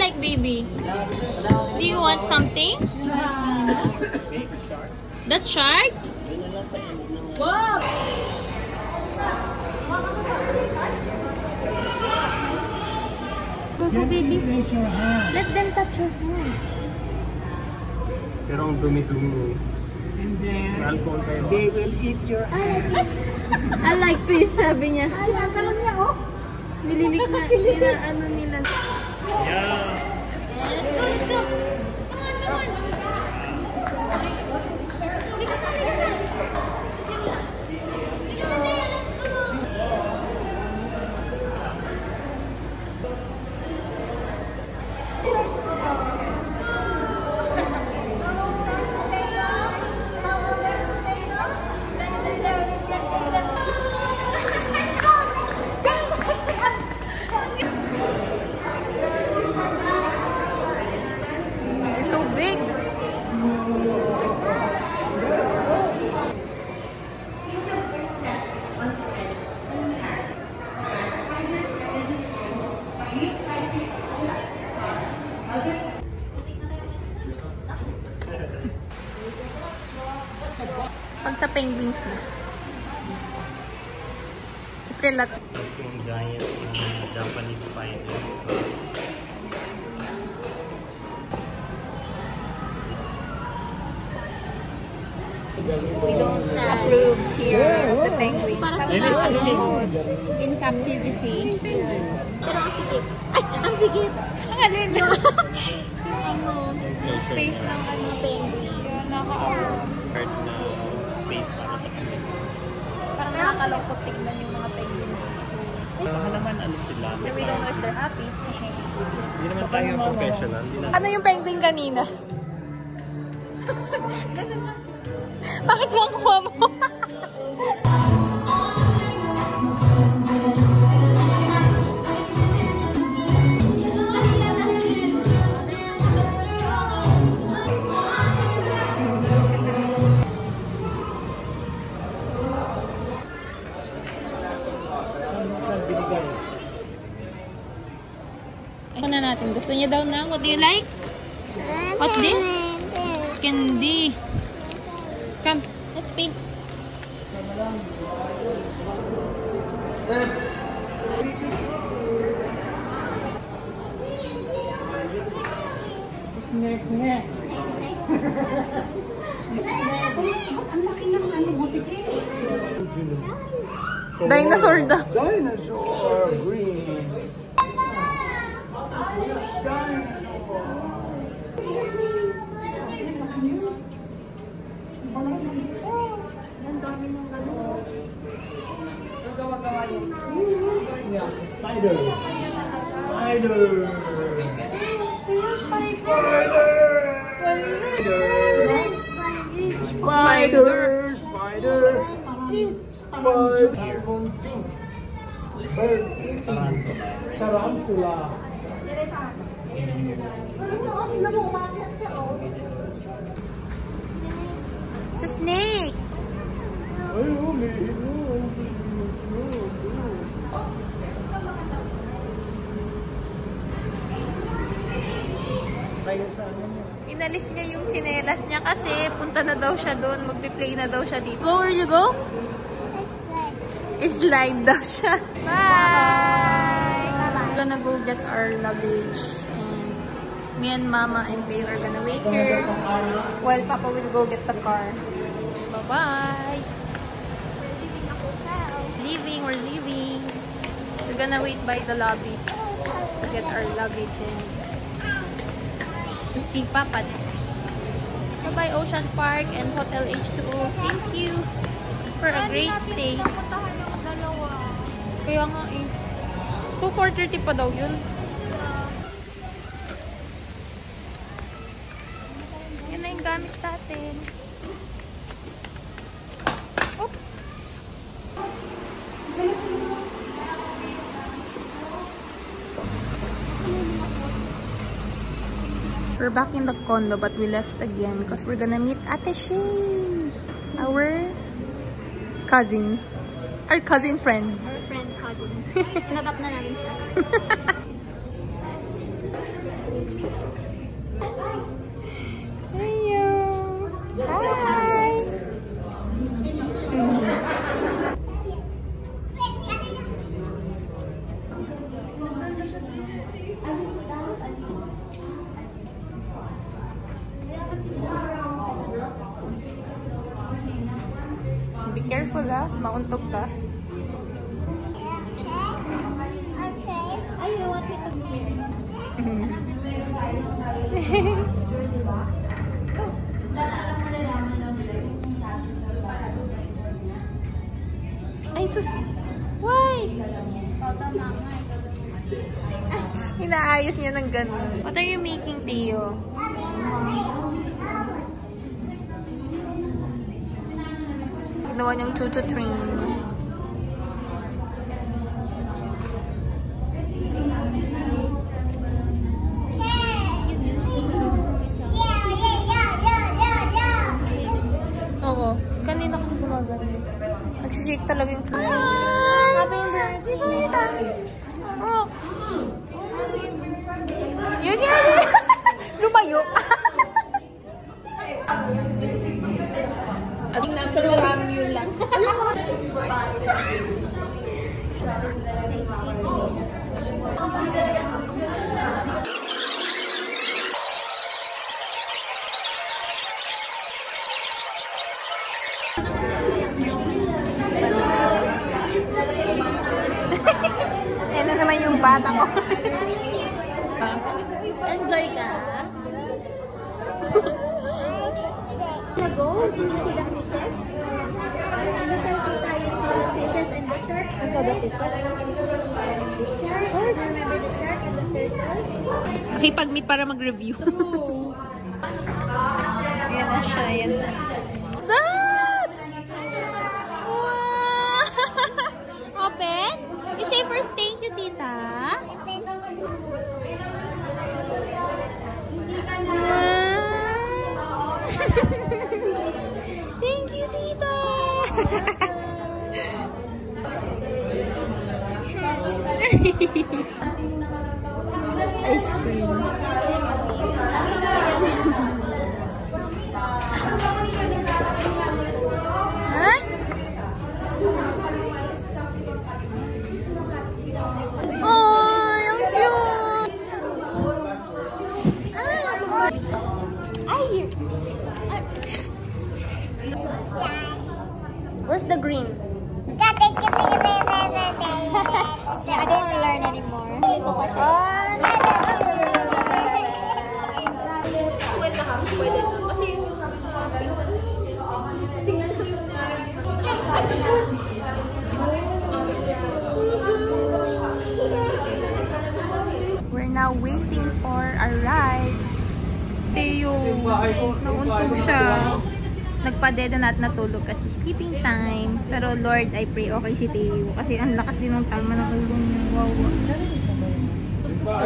[SPEAKER 2] Like baby. Do you want something? That shark? Wow! Go, go, baby.
[SPEAKER 3] Raise your hand.
[SPEAKER 2] Let them touch your hand.
[SPEAKER 5] Pero ang dumi-dumi.
[SPEAKER 3] And then,
[SPEAKER 5] Alcohol kayo.
[SPEAKER 3] they will eat your hand.
[SPEAKER 2] I like fish, sabi niya.
[SPEAKER 4] Ay, ang ganun niya, oh.
[SPEAKER 2] Nililik na, ano nila.
[SPEAKER 5] Yeah.
[SPEAKER 2] Let's go, let's go. Come on, come on. So big. Pag sa penguins na. Siyempre lahat.
[SPEAKER 5] Tapos yung giant na Japanese spider.
[SPEAKER 2] We don't approve here of the penguins. Para sila in captivity. Pero ang sigip. Ay, ang sigip! Ang alin! Yung space ng penguin.
[SPEAKER 5] Part na space para sa kanila.
[SPEAKER 2] Parang nakakalungkot tignan yung mga penguin.
[SPEAKER 5] Baka naman ano sila.
[SPEAKER 2] But we don't know if they're happy.
[SPEAKER 5] Hindi naman tayo professional.
[SPEAKER 2] Ano yung penguin kanina? Ganun lang. Bakit yung kuha mo? Ako na natin. Gusto niya daw na. What do you like? What's this? Candy. Come, let's paint.
[SPEAKER 3] Nek-nek.
[SPEAKER 4] Ang laki ng ano, butik eh.
[SPEAKER 2] Dinosaur daw.
[SPEAKER 3] Dinosaur green. Yeah, spider. Spider. Spider. Spider. Bird eating. Tarantula.
[SPEAKER 4] Ito, oh, tingnan mo, umakyat siya, oh.
[SPEAKER 2] It's a snake.
[SPEAKER 3] Ay, uli. Kayo sa amin yun.
[SPEAKER 2] Inalis niya yung tsinelas niya kasi punta na daw siya doon. Magpi-play na daw siya dito. Go, where you go? Slide daw siya. Bye! We're gonna go get our luggage. And me and Mama and Taylor are gonna wait here while Papa will go get the car. Bye-bye!
[SPEAKER 4] We're leaving a hotel.
[SPEAKER 2] We're leaving. We're gonna wait by the lobby to get our luggage and to see Papa. Bye-bye Ocean Park and Hotel H2O. Thank you for a great stay.
[SPEAKER 4] Puntahan yung dalawa.
[SPEAKER 2] Kaya nga eh. So 4:30 pa daw yun. Yan na yung gamit natin. Oops! We're back in the condo but we left again because we're gonna meet Ate Shay, our cousin. Our cousin friend.
[SPEAKER 4] Our friend cousin. Natap na namin siya.
[SPEAKER 2] Hello! Hi! Be careful ha, mauntog ka.
[SPEAKER 4] Ay, what ito?
[SPEAKER 2] Ay, sus... Why? Inaayos niya ng ganun. What are you making, Tio? Ginawa niyang chuchu train. Oo. Kanina ko gumagano. Nagsishake talaga yung floor. Happy birthday! Oh! Yun yan! Lumayo! As in, marami yun lang. Yan na naman yung bata ko. Enjoy ka?
[SPEAKER 4] Go, did you see the t-shirt? You can decide on the princess and the shirt. I saw the t-shirt. Remember the shirt and the t-shirt?
[SPEAKER 2] Nakipag-meet para mag-review. Yan na siya, yan na. Dad! Wow! Open? You say first thank you, tita. Thank you, tita. Ice cream. Huh? Oh, ang cute. Where's the green?
[SPEAKER 4] I didn't learn anymore. Ito pa siya.
[SPEAKER 2] We're now waiting for our ride. Teo, nauntog siya. Nagpadeda na at natulog kasi sleeping time. Pero Lord, I pray okay si Teo. Kasi ang lakas din ng tama ng ulo niya. Wow.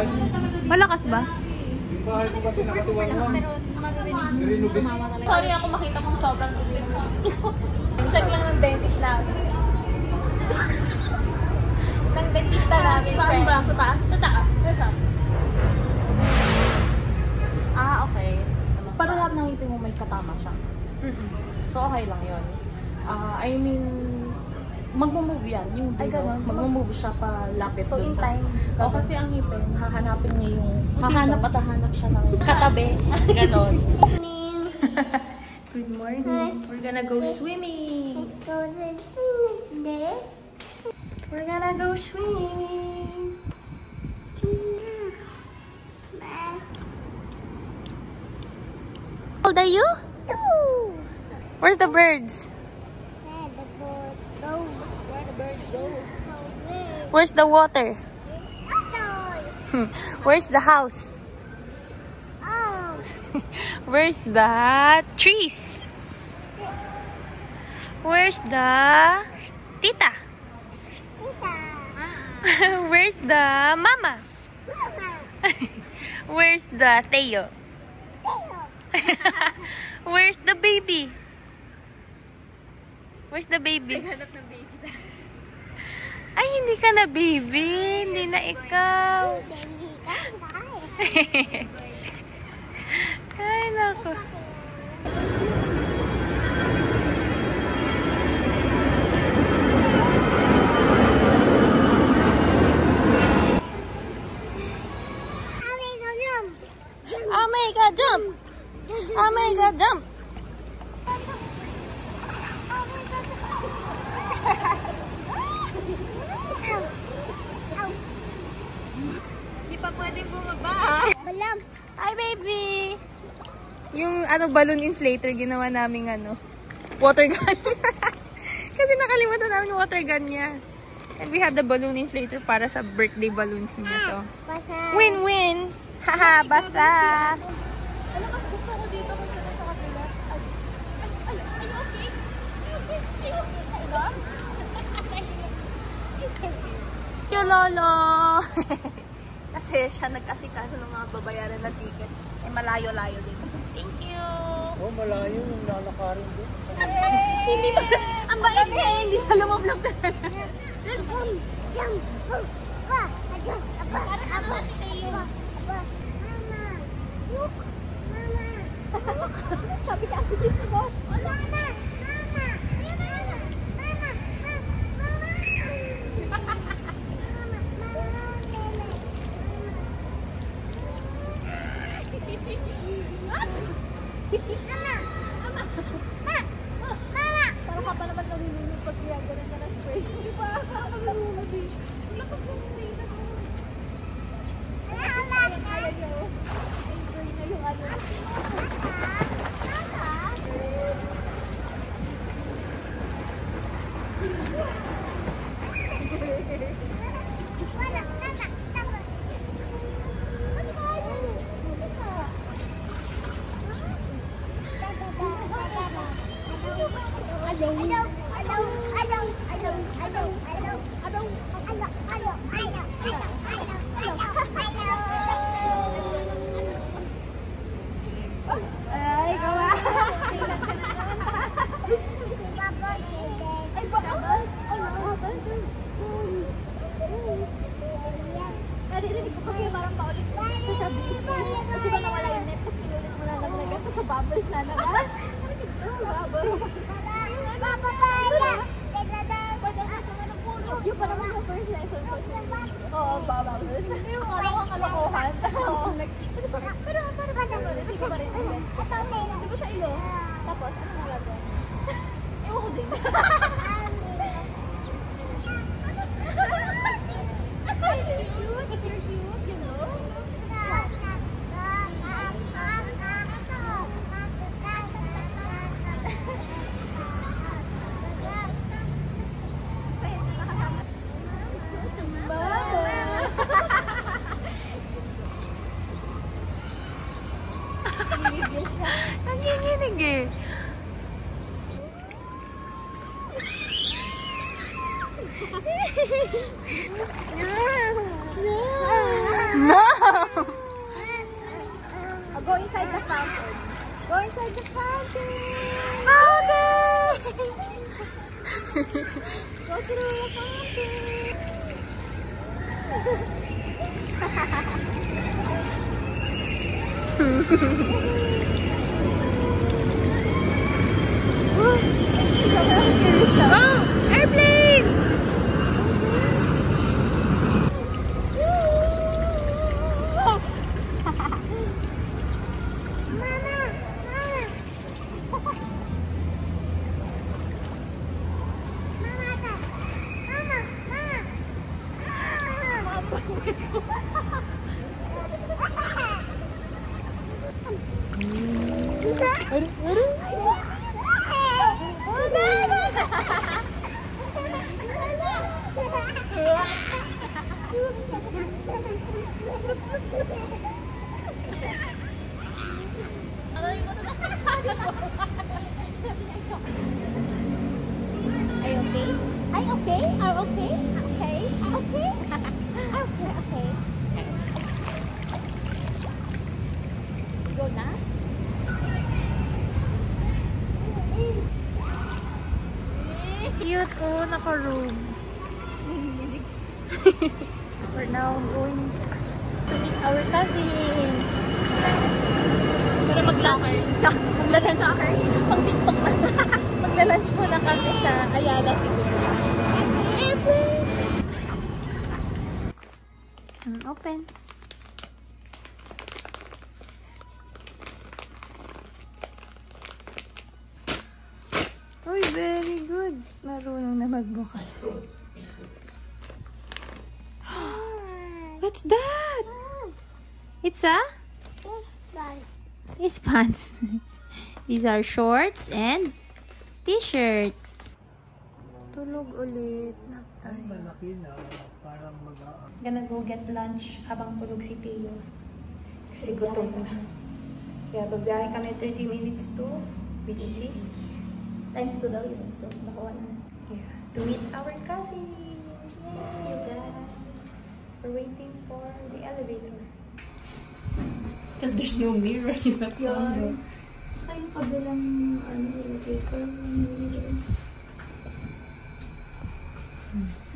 [SPEAKER 2] Malakas ba?
[SPEAKER 4] Super lakas pero maririnig tumawa talaga.
[SPEAKER 2] Sorry ako makita kong sobrang tuloy ng check lang ng dentist namin. Ng dentista namin. Saan ba? Sa taas? Sa taas.
[SPEAKER 7] Ah, okay. Para lahat ng ngipin mo may katama siya. So, okay lang yun. I mean, magmo-move yan. Yung
[SPEAKER 2] Ay, ganun?
[SPEAKER 7] Magmo-move siya pa lapit
[SPEAKER 2] So,
[SPEAKER 7] dun
[SPEAKER 2] in
[SPEAKER 7] sa...
[SPEAKER 2] time,
[SPEAKER 7] O, kasi ang ngipin, hahanapin niya yung... Hahanap at hahanap siya ng katabi. Ganon.
[SPEAKER 2] Good morning. We're gonna go swimming. We're gonna go swimming. How old are you? 2. Where's the birds?
[SPEAKER 1] Where the birds go? Where the birds go?
[SPEAKER 2] Where's the water?
[SPEAKER 1] Outside.
[SPEAKER 2] Where's the house?
[SPEAKER 1] Oh.
[SPEAKER 2] Where's the trees? Where's the tita?
[SPEAKER 1] Tita.
[SPEAKER 2] Where's the mama?
[SPEAKER 1] Mama.
[SPEAKER 2] Where's the Theo?
[SPEAKER 1] Theo.
[SPEAKER 2] Where's the baby? Where's the baby?
[SPEAKER 1] Hanap ng baby.
[SPEAKER 2] Ay, hindi ka na baby. Hindi na ikaw. Ay, naku. Oh my God, jump! Oh my God, jump! Hindi pa pwedeng bumaba.
[SPEAKER 1] Balam.
[SPEAKER 2] Hi, baby! Yung balloon inflator, ginawa naming water gun. Kasi nakalimutan namin yung water gun niya. And we have the balloon inflator para sa birthday balloons niya. So,
[SPEAKER 1] Basa.
[SPEAKER 2] win-win! Haha, basa!
[SPEAKER 1] Ano mas gusto ko dito kung saan sa kabila? Ay, okay? Ay, okay?
[SPEAKER 2] Yung lolo! Kasi siya nag-asikaso ng mga babayaran na ticket. Eh, malayo-layo din. Thank you!
[SPEAKER 3] Oh, malayo yung lalakarin doon.
[SPEAKER 2] Hindi ba? Ang bait niya eh. Hindi siya lumablog na.
[SPEAKER 1] Sabi ka, bilis mo. Mama!
[SPEAKER 2] Parang ka pa naman nalulunod pag ginaganan ka na spray. Hindi ba? Parang ka nalulunod eh. Wala ka po yung data ko. Kaya niyo. Enjoy na yung Naririnig ko kasi parang paulit. Sasabihin ko. Kasi ba nawala yung net? Tapos inulit mo na lang lagyan. Tapos sa bubbles na naman. Bubbles. Yung pa naman sa first lesson ko. Oo, bubbles. Pero alam ko ang kalokohan. Pero parang kasi hindi ko pa rin. Di ba sa ilo? Tapos, ano nalagyan? Ewan ko din. Nanginginig eh. No!
[SPEAKER 1] I'll go inside the fountain. Go inside the fountain.
[SPEAKER 2] Fountain!
[SPEAKER 1] Go through the fountain.
[SPEAKER 2] Oh! Airplane! Cute oh, naka-room. We're now going to meet our cousins. Pero magla-lunch pang-tiktok na. Magla-lunch muna kami sa Ayala siguro. Open. Uy, very good. Marunong na magbukas. What's that? It's a? It's pants. These are shorts and t-shirt. Tulog ulit. Nap time.
[SPEAKER 3] Malaki na. Parang mag-aang.
[SPEAKER 2] Gonna go get lunch habang tulog si Teo. Kasi gutom na. Kaya babiyahe kami 30 minutes to BGC.
[SPEAKER 1] Times 2 daw yun. So, nakuha na.
[SPEAKER 2] Yeah. To meet our cousins. Yay!
[SPEAKER 1] You guys.
[SPEAKER 2] We're waiting for the elevator. Because there's no mirror in the condo.
[SPEAKER 1] Saka yung kabilang elevator.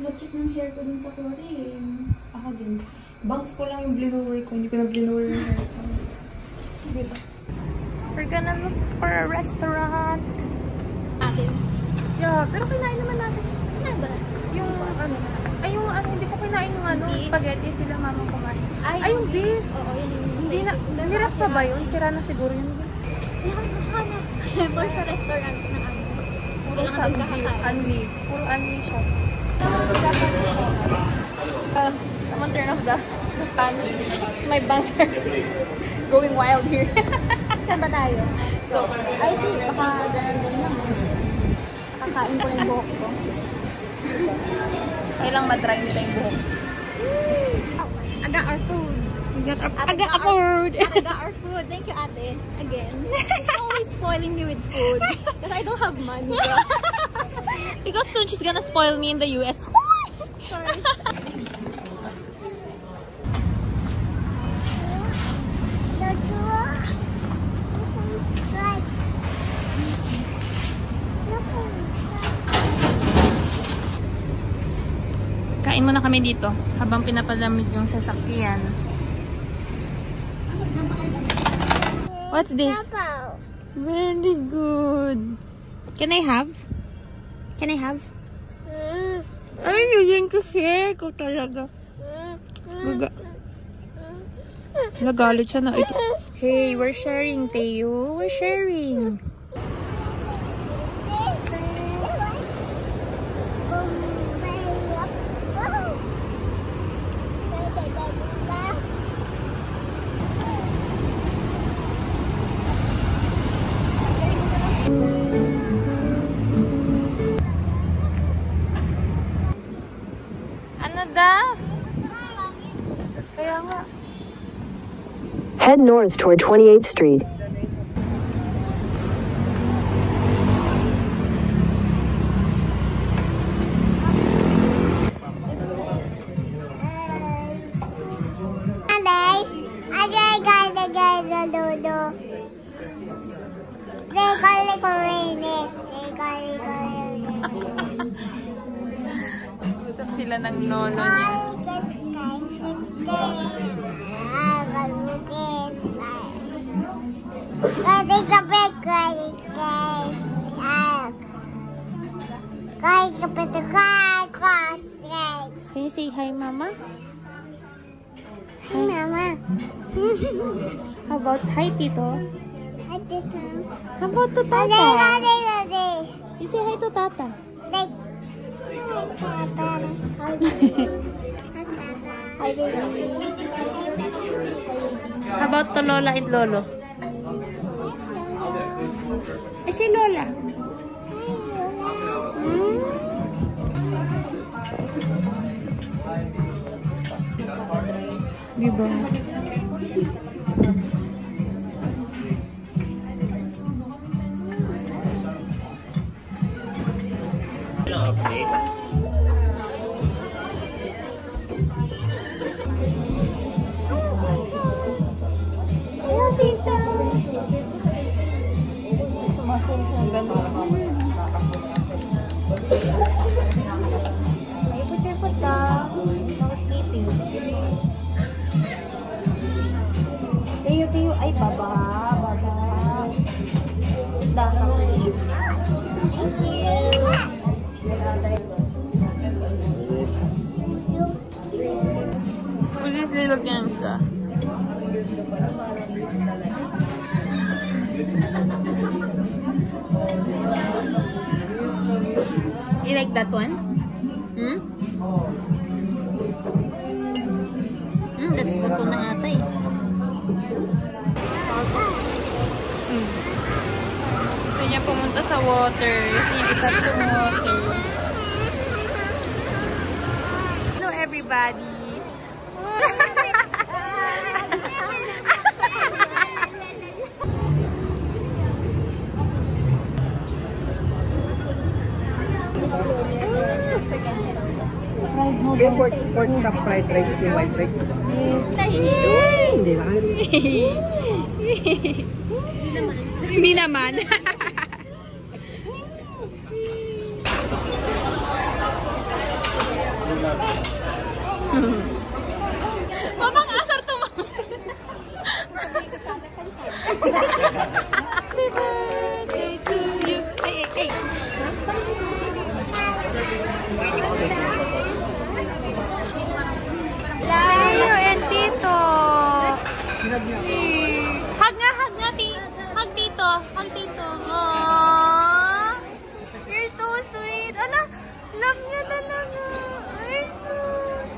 [SPEAKER 1] Lachit ng hair ko dun sa chlorine.
[SPEAKER 2] Ako din. Bangs ko lang yung blower ko. Hindi ko na blower yung hair ko. Diba? We're gonna look for a restaurant.
[SPEAKER 1] Akin.
[SPEAKER 2] Yeah, pero kinain naman natin.
[SPEAKER 1] Ano ba?
[SPEAKER 2] Yung hindi ko kinain yung spaghetti sila mama kumain. Ay, yung beef.
[SPEAKER 1] Oo, yun yung...
[SPEAKER 2] Hindi na, nirap pa ba yun? Sira na siguro yun.
[SPEAKER 1] Hanap. For sa restaurant na ano.
[SPEAKER 2] Puro unli. Puro unli siya. Someone turn off the fan. My bangs are going wild here.
[SPEAKER 1] Saan ba tayo? So, I think baka ganun naman. Kakain ko yung buhok ko.
[SPEAKER 2] Kailang madry nila yung buhok.
[SPEAKER 1] I got our food.
[SPEAKER 2] I got our food.
[SPEAKER 1] I got our food. Thank you, ate. Again. She's always spoiling me with food. Because I don't have money.
[SPEAKER 2] Because soon she's gonna spoil me in the US.
[SPEAKER 1] Sorry.
[SPEAKER 2] Kain muna kami dito habang pinapalamig yung sasakyan. What's this? Very good. Can I have? Can I have? Ay, yun kasi ko talaga. Nagalit siya na ito. Hey, we're sharing, Teo. We're sharing. Ano da? Kaya nga.
[SPEAKER 8] Head north toward 28th Street.
[SPEAKER 2] Usap sila ng lolo niya. Can you say hi, Mama?
[SPEAKER 1] Hi, Mama.
[SPEAKER 2] How about hi, Tito?
[SPEAKER 1] Hi, Tito.
[SPEAKER 2] How about to Tata? You say hi to Tata.
[SPEAKER 1] Hi,
[SPEAKER 2] How about to Lola and Lolo? Eh, si Lola. Diba?
[SPEAKER 1] Hello, tita.
[SPEAKER 2] Sumasunod ng gano'n.
[SPEAKER 1] May put your foot down. No skating. Tayo. Ay, baba. Thank you.
[SPEAKER 2] Who's this little gangster? You like that one? That's buto na ata eh. Gusto niya pumunta sa water. Gusto niya i-touch yung water. Hello everybody!
[SPEAKER 3] Pork chop fried rice yung white rice. Hindi ba?
[SPEAKER 2] Hindi naman. Mabang asar to ma. Happy birthday to you. Hey. Leo and Tito. Hug nga, hug Tito. Aww. You're so sweet. Ala, love niya talaga. Ay, sus.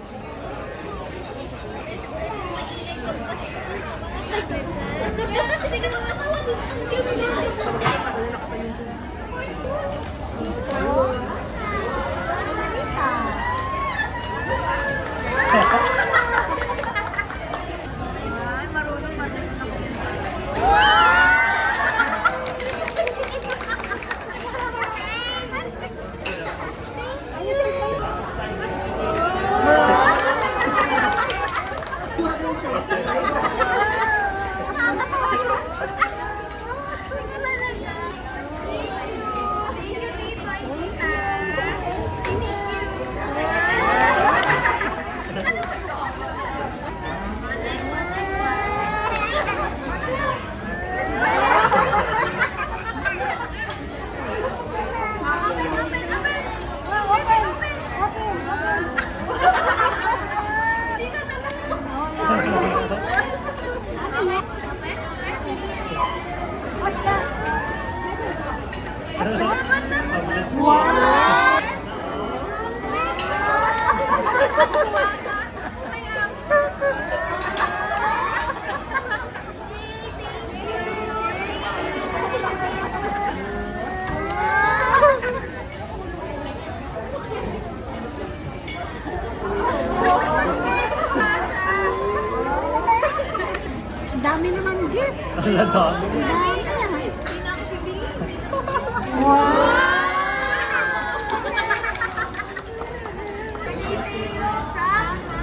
[SPEAKER 1] Dami naman gift.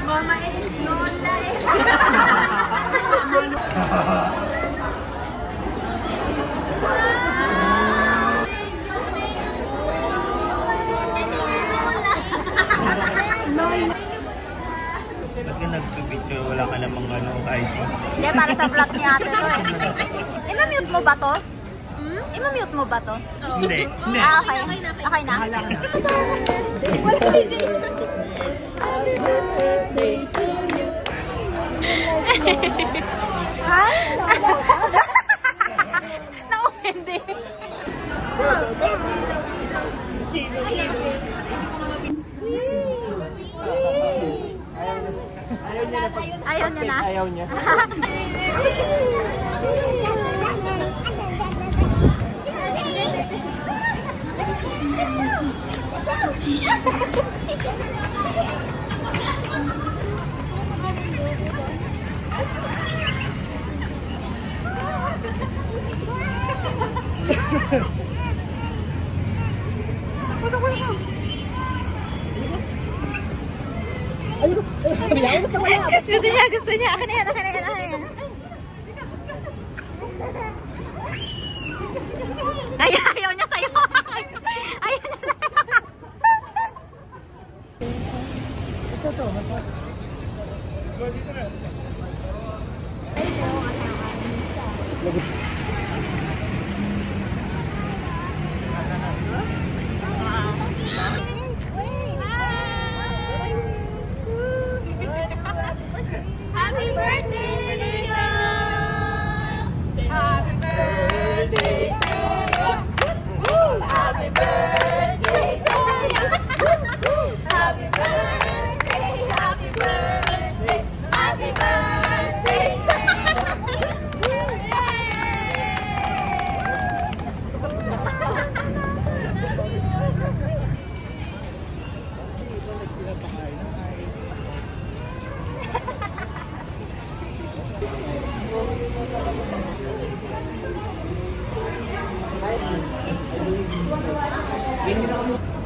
[SPEAKER 2] Mama is Lola eh.
[SPEAKER 3] Ba't ka nag-picture? Wala ka namang IG.
[SPEAKER 4] Hindi, para sa vlog ni ate to eh. Ina-mute mo ba to? Ina-mute mo ba to?
[SPEAKER 3] Hindi.
[SPEAKER 4] Ah, okay. Okay na?
[SPEAKER 1] Wala si Jason. Happy birthday to you.
[SPEAKER 4] Hi?
[SPEAKER 2] Na-offende.
[SPEAKER 7] Ayaw niya na.
[SPEAKER 3] Ayaw niya.
[SPEAKER 7] Gusto niya. Akin na yan. Ayaw niya sa'yo. Ayaw niya sa'yo.
[SPEAKER 1] Happy birthday, Leo! Happy birthday! Happy birthday to you! Happy birthday! Happy birthday! Happy birthday!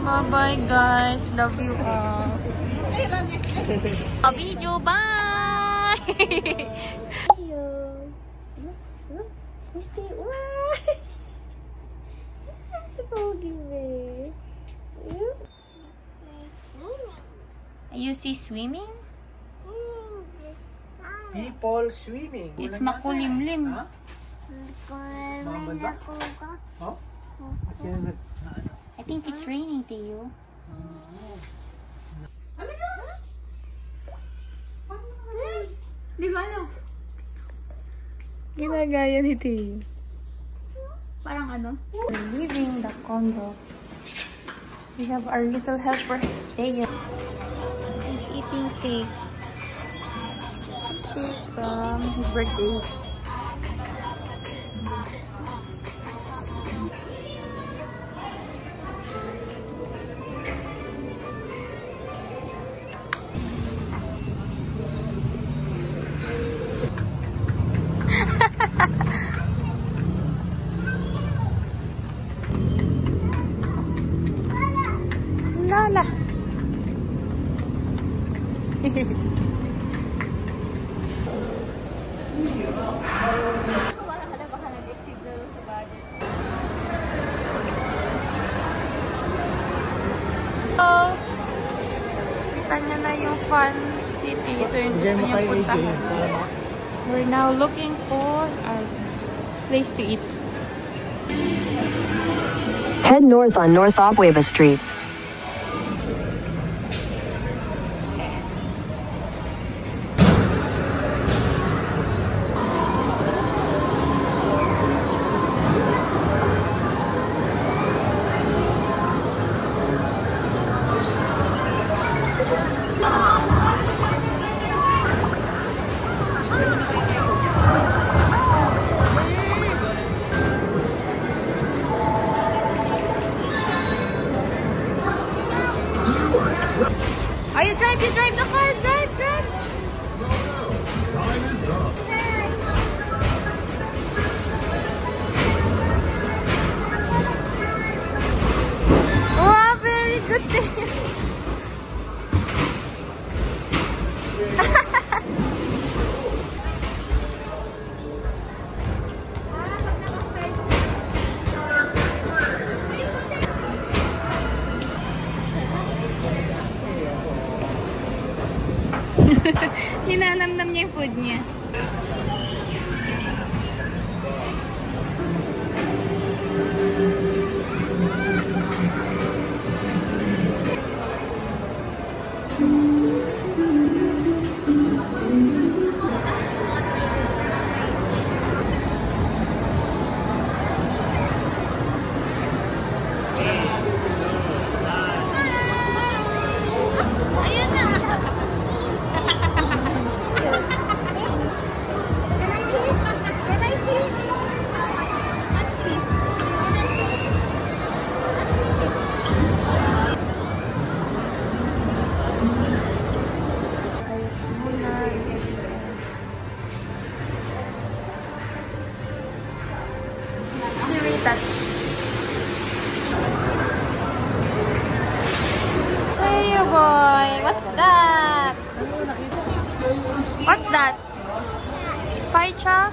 [SPEAKER 2] Bye-bye guys. Love you all. Video, bye! You see swimming?
[SPEAKER 3] People swimming.
[SPEAKER 2] It's makulimlim.
[SPEAKER 3] Ha? Mamanda? Oh? At yan na-
[SPEAKER 2] I think it's raining, Teo.
[SPEAKER 7] Hindi ko alam.
[SPEAKER 2] Ginagaya ni Teo.
[SPEAKER 7] Parang ano?
[SPEAKER 2] We're leaving the condo. We have our little helper, Teo. He's eating cake. Cheesecake from his birthday. Lala. Oh, kita niya na yung Fun City. Ito yung gusto niya puntahan. We're now looking for a place to eat.
[SPEAKER 8] Head north on North Opweva Street.
[SPEAKER 2] You drive the car, drive. Wow, very good thing. Ninanamnam niya yung food niya. Ayun na! that? Paicha?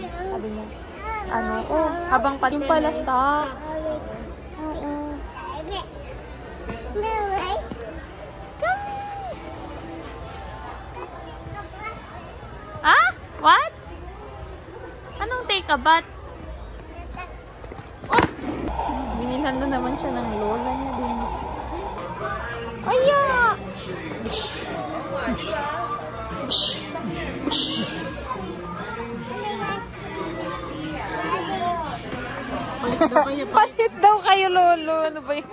[SPEAKER 2] Sabi niya, ano, oh, habang pati yung palasta. Oo. Ah? What? Anong take a bath? Oops! Binilhan na naman siya ng lola niya din. Aya! Palit daw kayo, lolo. Ano ba yun?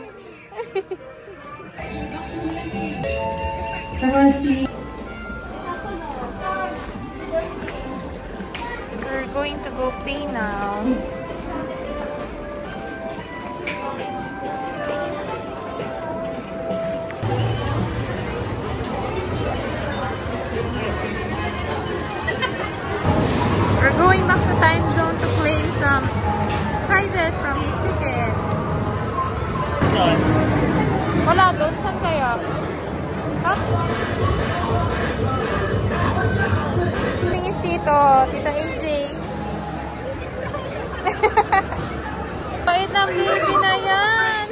[SPEAKER 2] We're going to go pay now. We're going back to time zone to claim some prizes from his tickets. Wala doon. Saan kaya? Tingis Tito AJ. Bait ng baby na yan.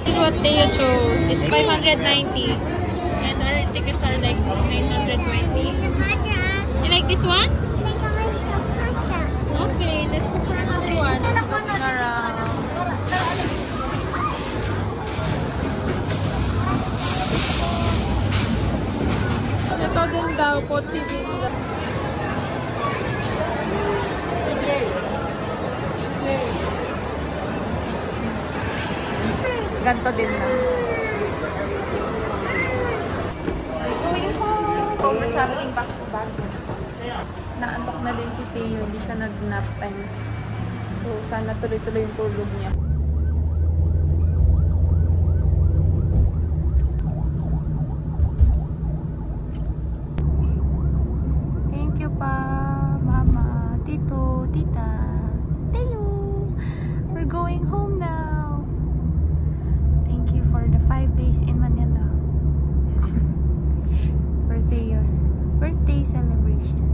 [SPEAKER 2] This is what Teo chose. It's 590. And our tickets are like 920. You like this one? Okay, let's look for another one. Looking around. Ito din daw, pochi din daw. Ganto din na. Going home. So, we're traveling back to back. Naantok na din si Teo, hindi siya nag-nap time. So, sana tuloy-tuloy yung tulog niya. Thank you pa, Mama, Tito, Tita, Teo. We're going home now. Thank you for the 5 days in Manila. For Teo's birthday celebration.